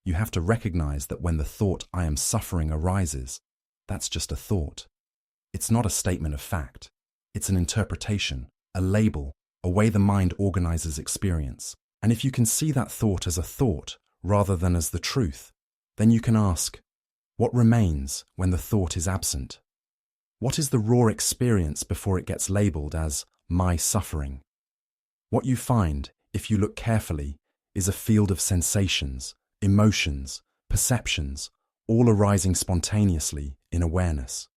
You have to recognize that when the thought "I am suffering" arises, that's just a thought. It's not a statement of fact. It's an interpretation, a label, a way the mind organizes experience. And if you can see that thought as a thought rather than as the truth, then you can ask, what remains when the thought is absent? What is the raw experience before it gets labeled as my suffering? What you find, if you look carefully, is a field of sensations, emotions, perceptions, all arising spontaneously in awareness.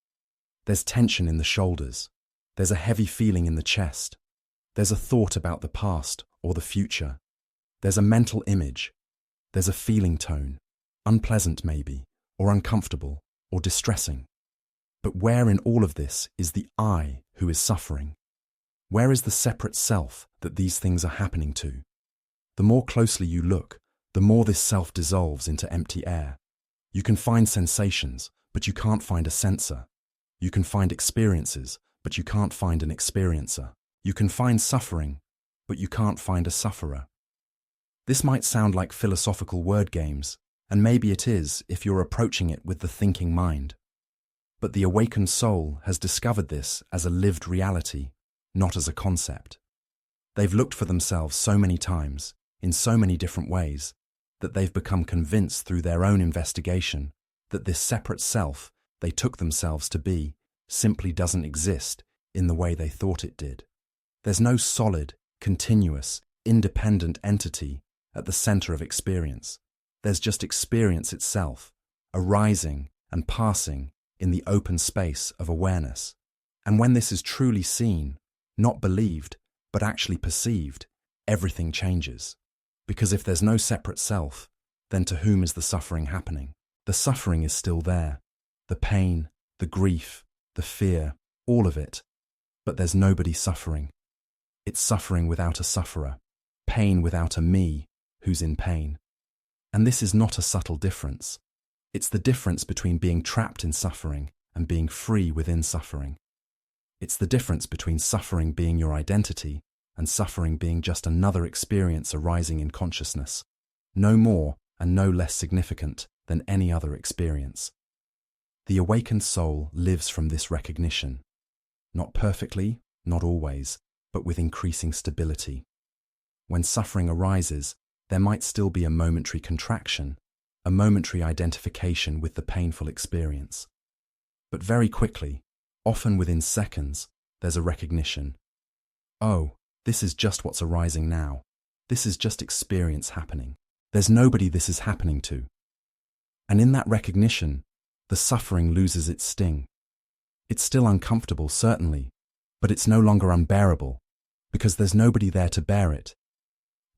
There's tension in the shoulders. There's a heavy feeling in the chest. There's a thought about the past or the future. There's a mental image. There's a feeling tone, unpleasant maybe, or uncomfortable, or distressing. But where in all of this is the I who is suffering? Where is the separate self that these things are happening to? The more closely you look, the more this self dissolves into empty air. You can find sensations, but you can't find a sensor. You can find experiences, but you can't find an experiencer. You can find suffering, but you can't find a sufferer. This might sound like philosophical word games, and maybe it is if you're approaching it with the thinking mind. But the awakened soul has discovered this as a lived reality, not as a concept. They've looked for themselves so many times, in so many different ways, that they've become convinced through their own investigation that this separate self they took themselves to be simply doesn't exist in the way they thought it did. There's no solid, continuous, independent entity at the center of experience. There's just experience itself, arising and passing in the open space of awareness. And when this is truly seen, not believed, but actually perceived, everything changes. Because if there's no separate self, then to whom is the suffering happening? The suffering is still there. The pain, the grief, the fear, all of it. But there's nobody suffering. It's suffering without a sufferer, pain without a me who's in pain. And this is not a subtle difference. It's the difference between being trapped in suffering and being free within suffering. It's the difference between suffering being your identity and suffering being just another experience arising in consciousness, no more and no less significant than any other experience. The awakened soul lives from this recognition, not perfectly, not always, but with increasing stability. When suffering arises, there might still be a momentary contraction, a momentary identification with the painful experience. But very quickly, often within seconds, there's a recognition. Oh, this is just what's arising now. This is just experience happening. There's nobody this is happening to. And in that recognition, the suffering loses its sting. It's still uncomfortable, certainly, but it's no longer unbearable, because there's nobody there to bear it.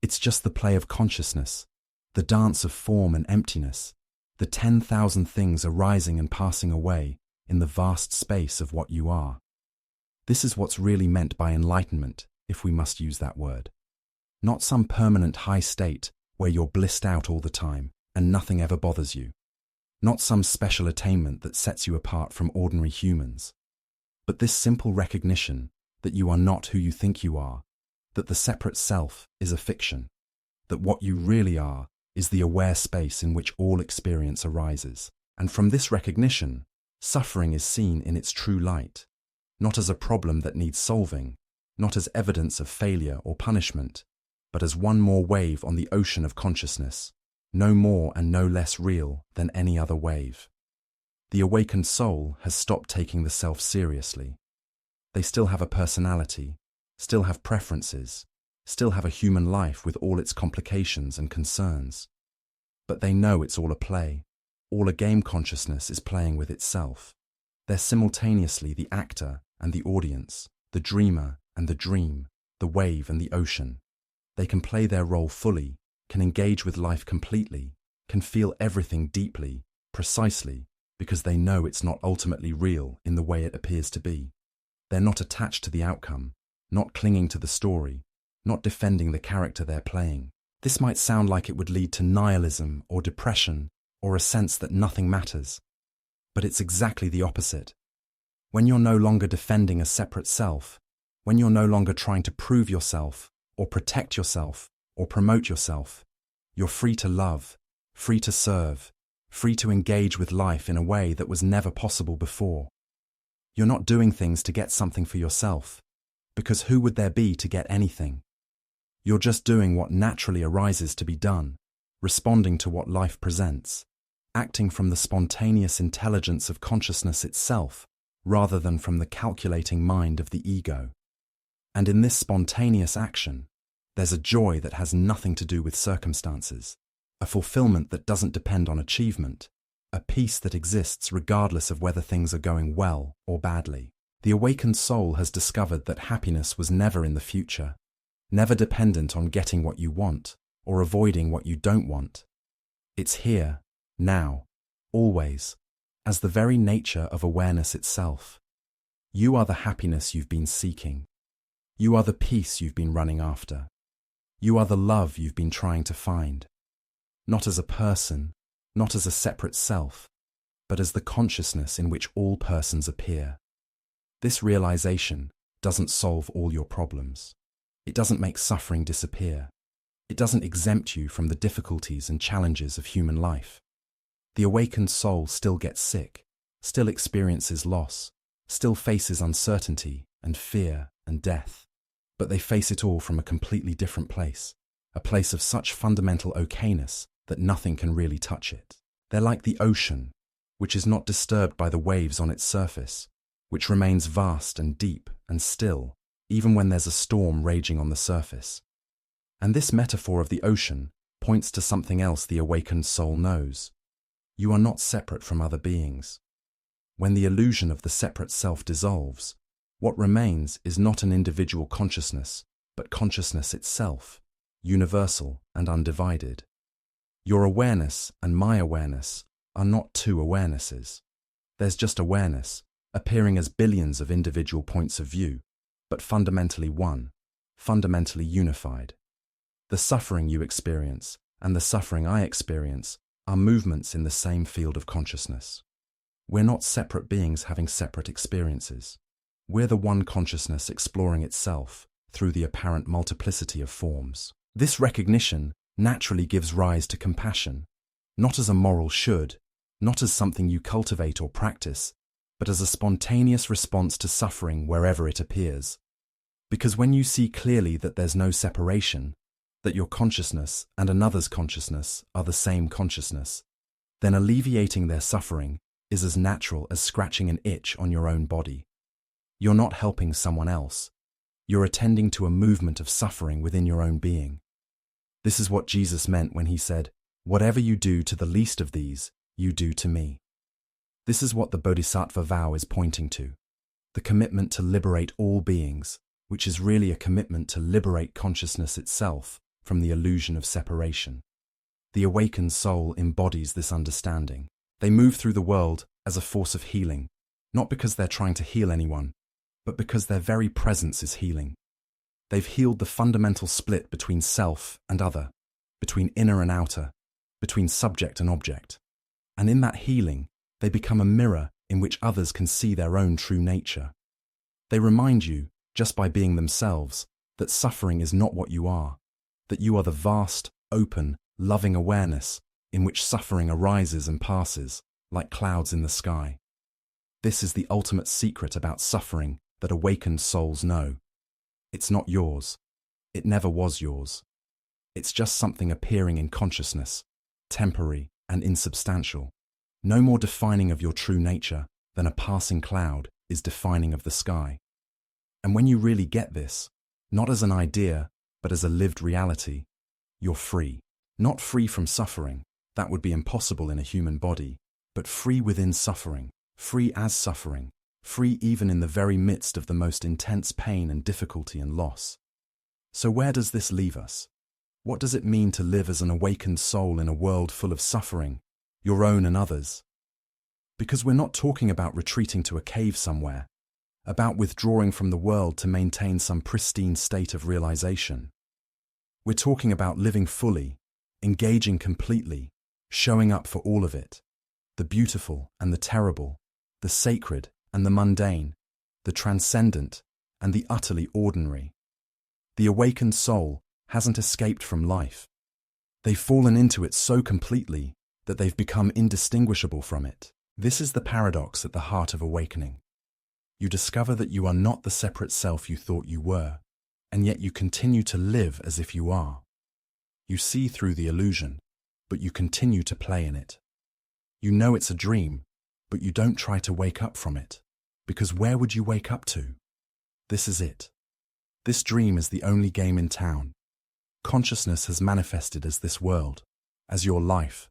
It's just the play of consciousness, the dance of form and emptiness, the 10,000 things arising and passing away in the vast space of what you are. This is what's really meant by enlightenment, if we must use that word. Not some permanent high state where you're blissed out all the time and nothing ever bothers you. Not some special attainment that sets you apart from ordinary humans. But this simple recognition that you are not who you think you are, that the separate self is a fiction, that what you really are is the aware space in which all experience arises. And from this recognition, suffering is seen in its true light, not as a problem that needs solving, not as evidence of failure or punishment, but as one more wave on the ocean of consciousness, no more and no less real than any other wave. The awakened soul has stopped taking the self seriously. They still have a personality, still have preferences, still have a human life with all its complications and concerns. But they know it's all a play. All a game consciousness is playing with itself. They're simultaneously the actor and the audience, the dreamer and the dream, the wave and the ocean. They can play their role fully, can engage with life completely, can feel everything deeply, precisely, because they know it's not ultimately real in the way it appears to be. They're not attached to the outcome, not clinging to the story, not defending the character they're playing. This might sound like it would lead to nihilism or depression or a sense that nothing matters. But it's exactly the opposite. When you're no longer defending a separate self, when you're no longer trying to prove yourself or protect yourself or promote yourself, you're free to love, free to serve, free to engage with life in a way that was never possible before. You're not doing things to get something for yourself, because who would there be to get anything? You're just doing what naturally arises to be done, responding to what life presents, acting from the spontaneous intelligence of consciousness itself, rather than from the calculating mind of the ego. And in this spontaneous action, there's a joy that has nothing to do with circumstances, a fulfillment that doesn't depend on achievement, a peace that exists regardless of whether things are going well or badly. The awakened soul has discovered that happiness was never in the future, never dependent on getting what you want or avoiding what you don't want. It's here, now, always, as the very nature of awareness itself. You are the happiness you've been seeking. You are the peace you've been running after. You are the love you've been trying to find. Not as a person, not as a separate self, but as the consciousness in which all persons appear. This realization doesn't solve all your problems. It doesn't make suffering disappear. It doesn't exempt you from the difficulties and challenges of human life. The awakened soul still gets sick, still experiences loss, still faces uncertainty and fear and death. But they face it all from a completely different place, a place of such fundamental okayness that nothing can really touch it. They're like the ocean, which is not disturbed by the waves on its surface, which remains vast and deep and still, even when there's a storm raging on the surface. And this metaphor of the ocean points to something else the awakened soul knows. You are not separate from other beings. When the illusion of the separate self dissolves, what remains is not an individual consciousness, but consciousness itself, universal and undivided. Your awareness and my awareness are not two awarenesses. There's just awareness, appearing as billions of individual points of view, but fundamentally one, fundamentally unified. The suffering you experience and the suffering I experience are movements in the same field of consciousness. We're not separate beings having separate experiences. We're the one consciousness exploring itself through the apparent multiplicity of forms. This recognition naturally gives rise to compassion, not as a moral should, not as something you cultivate or practice, but as a spontaneous response to suffering wherever it appears. Because when you see clearly that there's no separation, that your consciousness and another's consciousness are the same consciousness, then alleviating their suffering is as natural as scratching an itch on your own body. You're not helping someone else. You're attending to a movement of suffering within your own being. This is what Jesus meant when he said, "Whatever you do to the least of these, you do to me." This is what the Bodhisattva vow is pointing to, the commitment to liberate all beings, which is really a commitment to liberate consciousness itself from the illusion of separation. The awakened soul embodies this understanding. They move through the world as a force of healing, not because they're trying to heal anyone, but because their very presence is healing. They've healed the fundamental split between self and other, between inner and outer, between subject and object. And in that healing, they become a mirror in which others can see their own true nature. They remind you, just by being themselves, that suffering is not what you are, that you are the vast, open, loving awareness in which suffering arises and passes, like clouds in the sky. This is the ultimate secret about suffering that awakened souls know. It's not yours. It never was yours. It's just something appearing in consciousness, temporary and insubstantial. No more defining of your true nature than a passing cloud is defining of the sky. And when you really get this, not as an idea, but as a lived reality, you're free. Not free from suffering, that would be impossible in a human body, but free within suffering, free as suffering, free even in the very midst of the most intense pain and difficulty and loss. So where does this leave us? What does it mean to live as an awakened soul in a world full of suffering, your own and others? Because we're not talking about retreating to a cave somewhere, about withdrawing from the world to maintain some pristine state of realization. We're talking about living fully, engaging completely, showing up for all of it, the beautiful and the terrible, the sacred and the mundane, the transcendent and the utterly ordinary. The awakened soul hasn't escaped from life. They've fallen into it so completely that they've become indistinguishable from it. This is the paradox at the heart of awakening. You discover that you are not the separate self you thought you were, and yet you continue to live as if you are. You see through the illusion, but you continue to play in it. You know it's a dream, but you don't try to wake up from it, because where would you wake up to? This is it. This dream is the only game in town. Consciousness has manifested as this world, as your life,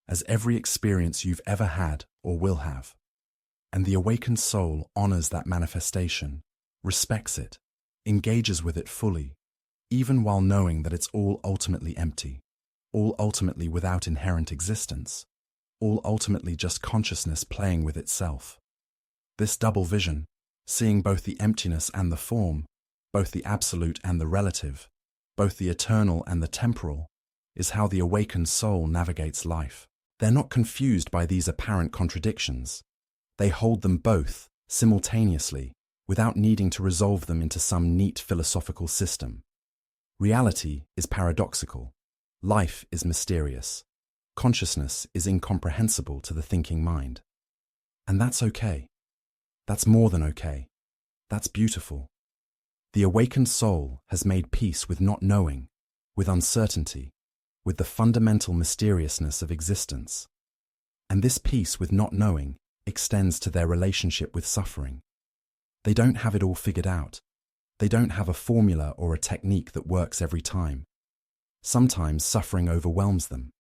as every experience you've ever had or will have. And the awakened soul honors that manifestation, respects it, engages with it fully, even while knowing that it's all ultimately empty, all ultimately without inherent existence, all ultimately just consciousness playing with itself. This double vision, seeing both the emptiness and the form, both the absolute and the relative, both the eternal and the temporal, is how the awakened soul navigates life. They're not confused by these apparent contradictions. They hold them both, simultaneously, without needing to resolve them into some neat philosophical system. Reality is paradoxical. Life is mysterious. Consciousness is incomprehensible to the thinking mind. And that's okay. That's more than okay. That's beautiful. The awakened soul has made peace with not knowing, with uncertainty, with the fundamental mysteriousness of existence. And this peace with not knowing extends to their relationship with suffering. They don't have it all figured out. They don't have a formula or a technique that works every time. Sometimes suffering overwhelms them.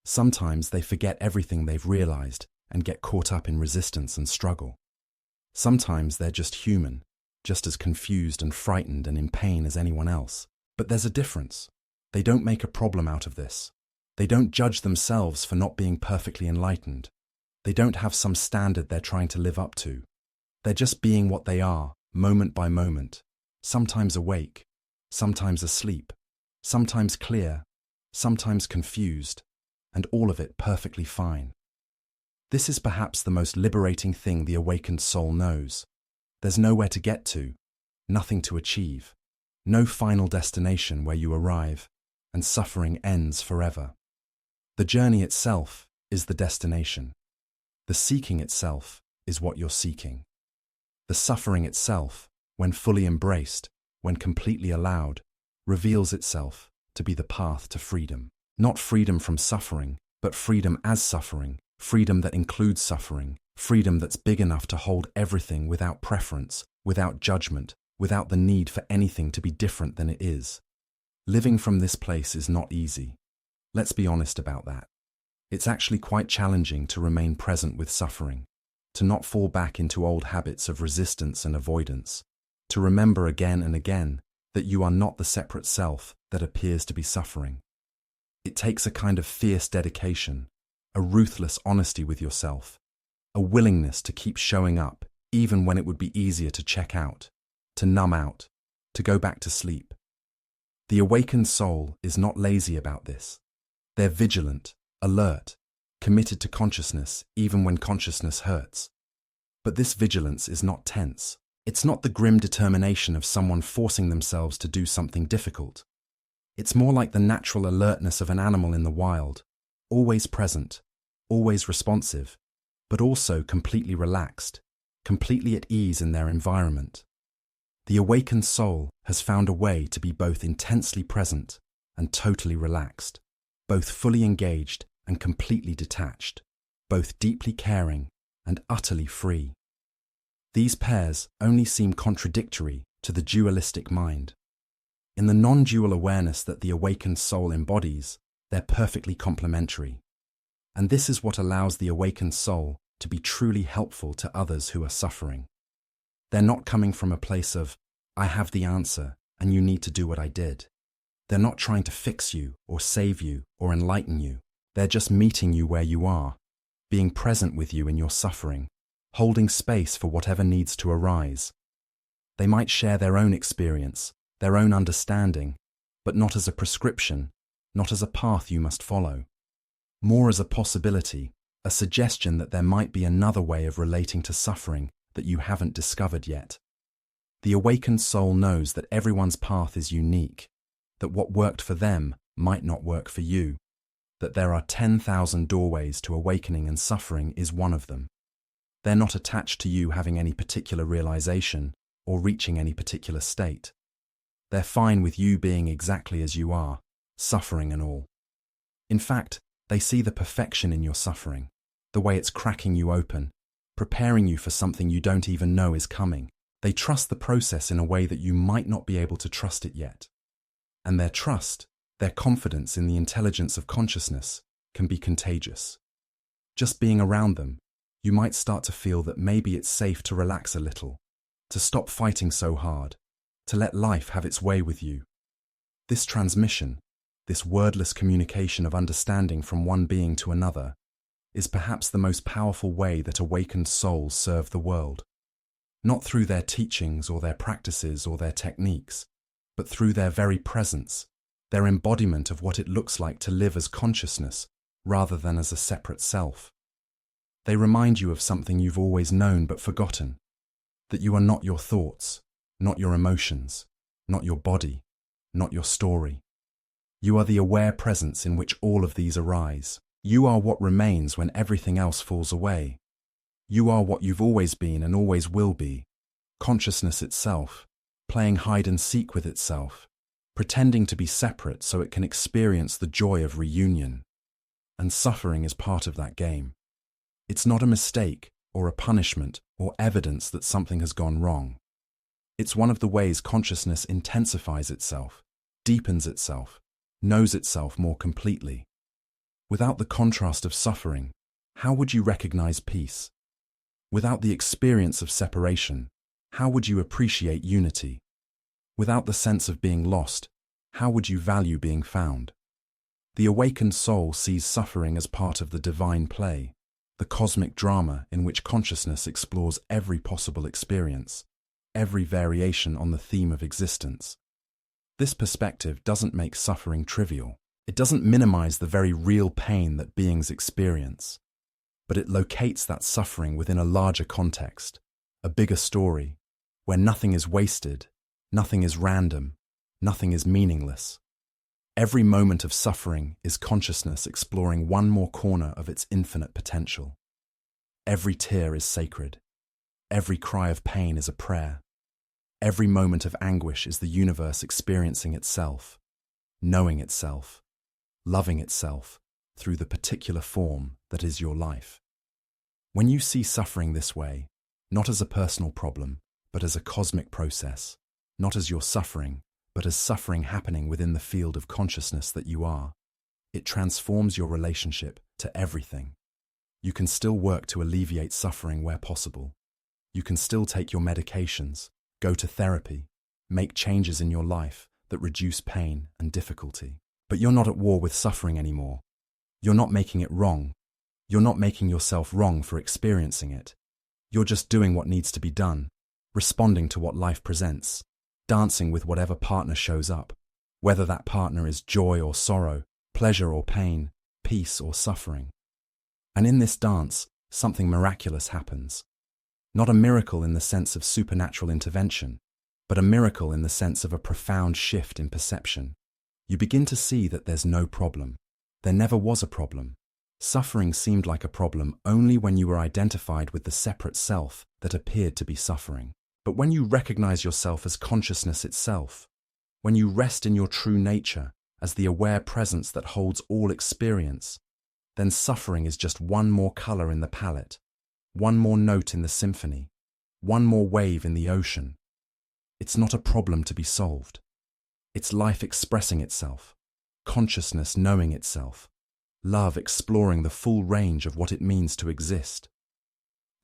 Sometimes they forget everything they've realized and get caught up in resistance and struggle. Sometimes they're just human, just as confused and frightened and in pain as anyone else. But there's a difference. They don't make a problem out of this. They don't judge themselves for not being perfectly enlightened. They don't have some standard they're trying to live up to. They're just being what they are, moment by moment, sometimes awake, sometimes asleep, sometimes clear, sometimes confused, and all of it perfectly fine. This is perhaps the most liberating thing the awakened soul knows. There's nowhere to get to, nothing to achieve, no final destination where you arrive, and suffering ends forever. The journey itself is the destination. The seeking itself is what you're seeking. The suffering itself, when fully embraced, when completely allowed, reveals itself to be the path to freedom. Not freedom from suffering, but freedom as suffering, freedom that includes suffering, freedom that's big enough to hold everything without preference, without judgment, without the need for anything to be different than it is. Living from this place is not easy. Let's be honest about that. It's actually quite challenging to remain present with suffering, to not fall back into old habits of resistance and avoidance, to remember again and again that you are not the separate self that appears to be suffering. It takes a kind of fierce dedication, a ruthless honesty with yourself, a willingness to keep showing up even when it would be easier to check out, to numb out, to go back to sleep. The awakened soul is not lazy about this. They're vigilant, alert, committed to consciousness even when consciousness hurts. But this vigilance is not tense. It's not the grim determination of someone forcing themselves to do something difficult. It's more like the natural alertness of an animal in the wild, always present, always responsive, but also completely relaxed, completely at ease in their environment. The awakened soul has found a way to be both intensely present and totally relaxed, both fully engaged and completely detached, both deeply caring and utterly free. These pairs only seem contradictory to the dualistic mind. In the non-dual awareness that the awakened soul embodies, they're perfectly complementary. And this is what allows the awakened soul to be truly helpful to others who are suffering. They're not coming from a place of, I have the answer and you need to do what I did. They're not trying to fix you or save you or enlighten you. They're just meeting you where you are, being present with you in your suffering, holding space for whatever needs to arise. They might share their own experience, their own understanding, but not as a prescription, not as a path you must follow. More as a possibility, a suggestion that there might be another way of relating to suffering that you haven't discovered yet. The awakened soul knows that everyone's path is unique, that what worked for them might not work for you, that there are 10,000 doorways to awakening and suffering is one of them. They're not attached to you having any particular realization or reaching any particular state. They're fine with you being exactly as you are, suffering and all. In fact, they see the perfection in your suffering, the way it's cracking you open, preparing you for something you don't even know is coming. They trust the process in a way that you might not be able to trust it yet. And their trust, their confidence in the intelligence of consciousness, can be contagious. Just being around them, you might start to feel that maybe it's safe to relax a little, to stop fighting so hard, to let life have its way with you. This transmission, this wordless communication of understanding from one being to another, is perhaps the most powerful way that awakened souls serve the world. Not through their teachings or their practices or their techniques, but through their very presence, their embodiment of what it looks like to live as consciousness rather than as a separate self. They remind you of something you've always known but forgotten, that you are not your thoughts, not your emotions, not your body, not your story. You are the aware presence in which all of these arise. You are what remains when everything else falls away. You are what you've always been and always will be, consciousness itself, playing hide and seek with itself, pretending to be separate so it can experience the joy of reunion. And suffering is part of that game. It's not a mistake or a punishment or evidence that something has gone wrong. It's one of the ways consciousness intensifies itself, deepens itself, knows itself more completely. Without the contrast of suffering, how would you recognize peace? Without the experience of separation, how would you appreciate unity? Without the sense of being lost, how would you value being found? The awakened soul sees suffering as part of the divine play, the cosmic drama in which consciousness explores every possible experience, every variation on the theme of existence. This perspective doesn't make suffering trivial. It doesn't minimize the very real pain that beings experience, but it locates that suffering within a larger context, a bigger story, where nothing is wasted, nothing is random, nothing is meaningless. Every moment of suffering is consciousness exploring one more corner of its infinite potential. Every tear is sacred. Every cry of pain is a prayer. Every moment of anguish is the universe experiencing itself, knowing itself, loving itself through the particular form that is your life. When you see suffering this way, not as a personal problem, but as a cosmic process, not as your suffering, but as suffering happening within the field of consciousness that you are, it transforms your relationship to everything. You can still work to alleviate suffering where possible. You can still take your medications, go to therapy, make changes in your life that reduce pain and difficulty. But you're not at war with suffering anymore. You're not making it wrong. You're not making yourself wrong for experiencing it. You're just doing what needs to be done, responding to what life presents, dancing with whatever partner shows up, whether that partner is joy or sorrow, pleasure or pain, peace or suffering. And in this dance, something miraculous happens. Not a miracle in the sense of supernatural intervention, but a miracle in the sense of a profound shift in perception. You begin to see that there's no problem. There never was a problem. Suffering seemed like a problem only when you were identified with the separate self that appeared to be suffering. But when you recognize yourself as consciousness itself, when you rest in your true nature as the aware presence that holds all experience, then suffering is just one more color in the palette, one more note in the symphony, one more wave in the ocean. It's not a problem to be solved. It's life expressing itself, consciousness knowing itself, love exploring the full range of what it means to exist.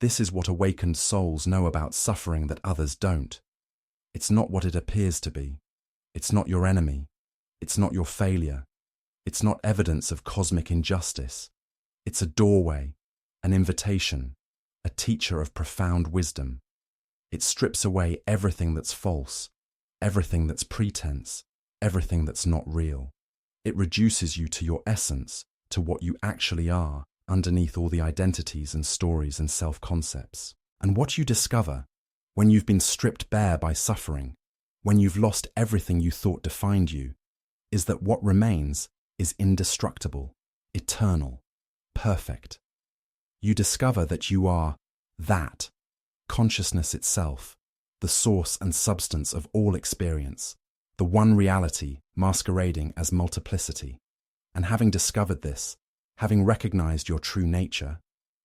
This is what awakened souls know about suffering that others don't. It's not what it appears to be. It's not your enemy. It's not your failure. It's not evidence of cosmic injustice. It's a doorway, an invitation, a teacher of profound wisdom. It strips away everything that's false, everything that's pretense, everything that's not real. It reduces you to your essence, to what you actually are, underneath all the identities and stories and self-concepts. And what you discover, when you've been stripped bare by suffering, when you've lost everything you thought defined you, is that what remains is indestructible, eternal, perfect. You discover that you are that, consciousness itself, the source and substance of all experience, the one reality masquerading as multiplicity. And having discovered this, having recognized your true nature,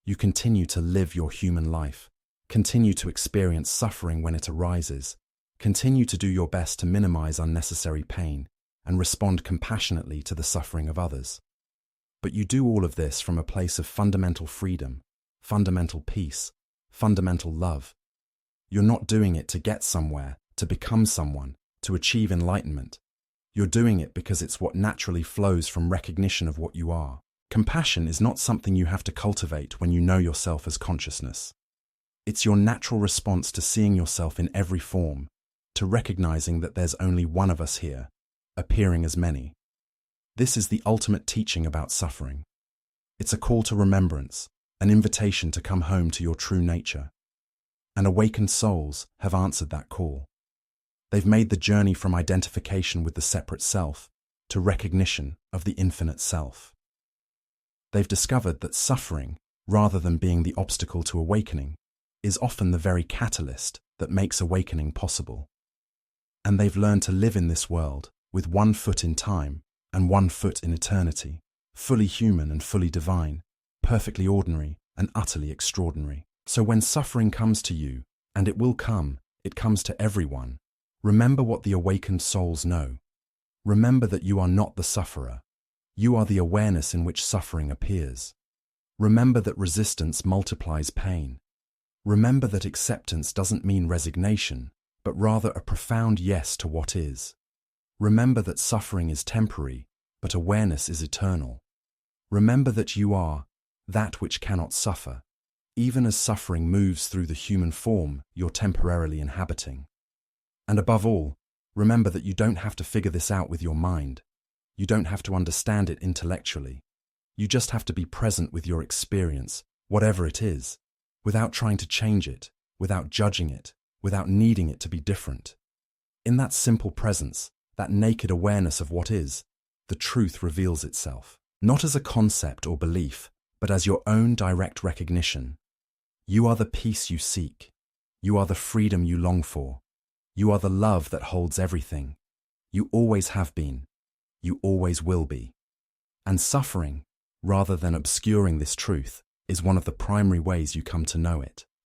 you continue to live your human life, continue to experience suffering when it arises, continue to do your best to minimize unnecessary pain, and respond compassionately to the suffering of others. But you do all of this from a place of fundamental freedom, fundamental peace, fundamental love. You're not doing it to get somewhere, to become someone, to achieve enlightenment. You're doing it because it's what naturally flows from recognition of what you are. Compassion is not something you have to cultivate when you know yourself as consciousness. It's your natural response to seeing yourself in every form, to recognizing that there's only one of us here, appearing as many. This is the ultimate teaching about suffering. It's a call to remembrance, an invitation to come home to your true nature. And awakened souls have answered that call. They've made the journey from identification with the separate self to recognition of the infinite self. They've discovered that suffering, rather than being the obstacle to awakening, is often the very catalyst that makes awakening possible. And they've learned to live in this world with one foot in time and one foot in eternity, fully human and fully divine, perfectly ordinary and utterly extraordinary. So when suffering comes to you, and it will come, it comes to everyone, remember what the awakened souls know. Remember that you are not the sufferer. You are the awareness in which suffering appears. Remember that resistance multiplies pain. Remember that acceptance doesn't mean resignation, but rather a profound yes to what is. Remember that suffering is temporary, but awareness is eternal. Remember that you are that which cannot suffer, even as suffering moves through the human form you're temporarily inhabiting. And above all, remember that you don't have to figure this out with your mind. You don't have to understand it intellectually. You just have to be present with your experience, whatever it is, without trying to change it, without judging it, without needing it to be different. In that simple presence, that naked awareness of what is, the truth reveals itself, not as a concept or belief, but as your own direct recognition. You are the peace you seek. You are the freedom you long for. You are the love that holds everything. You always have been. You always will be. And suffering, rather than obscuring this truth, is one of the primary ways you come to know it.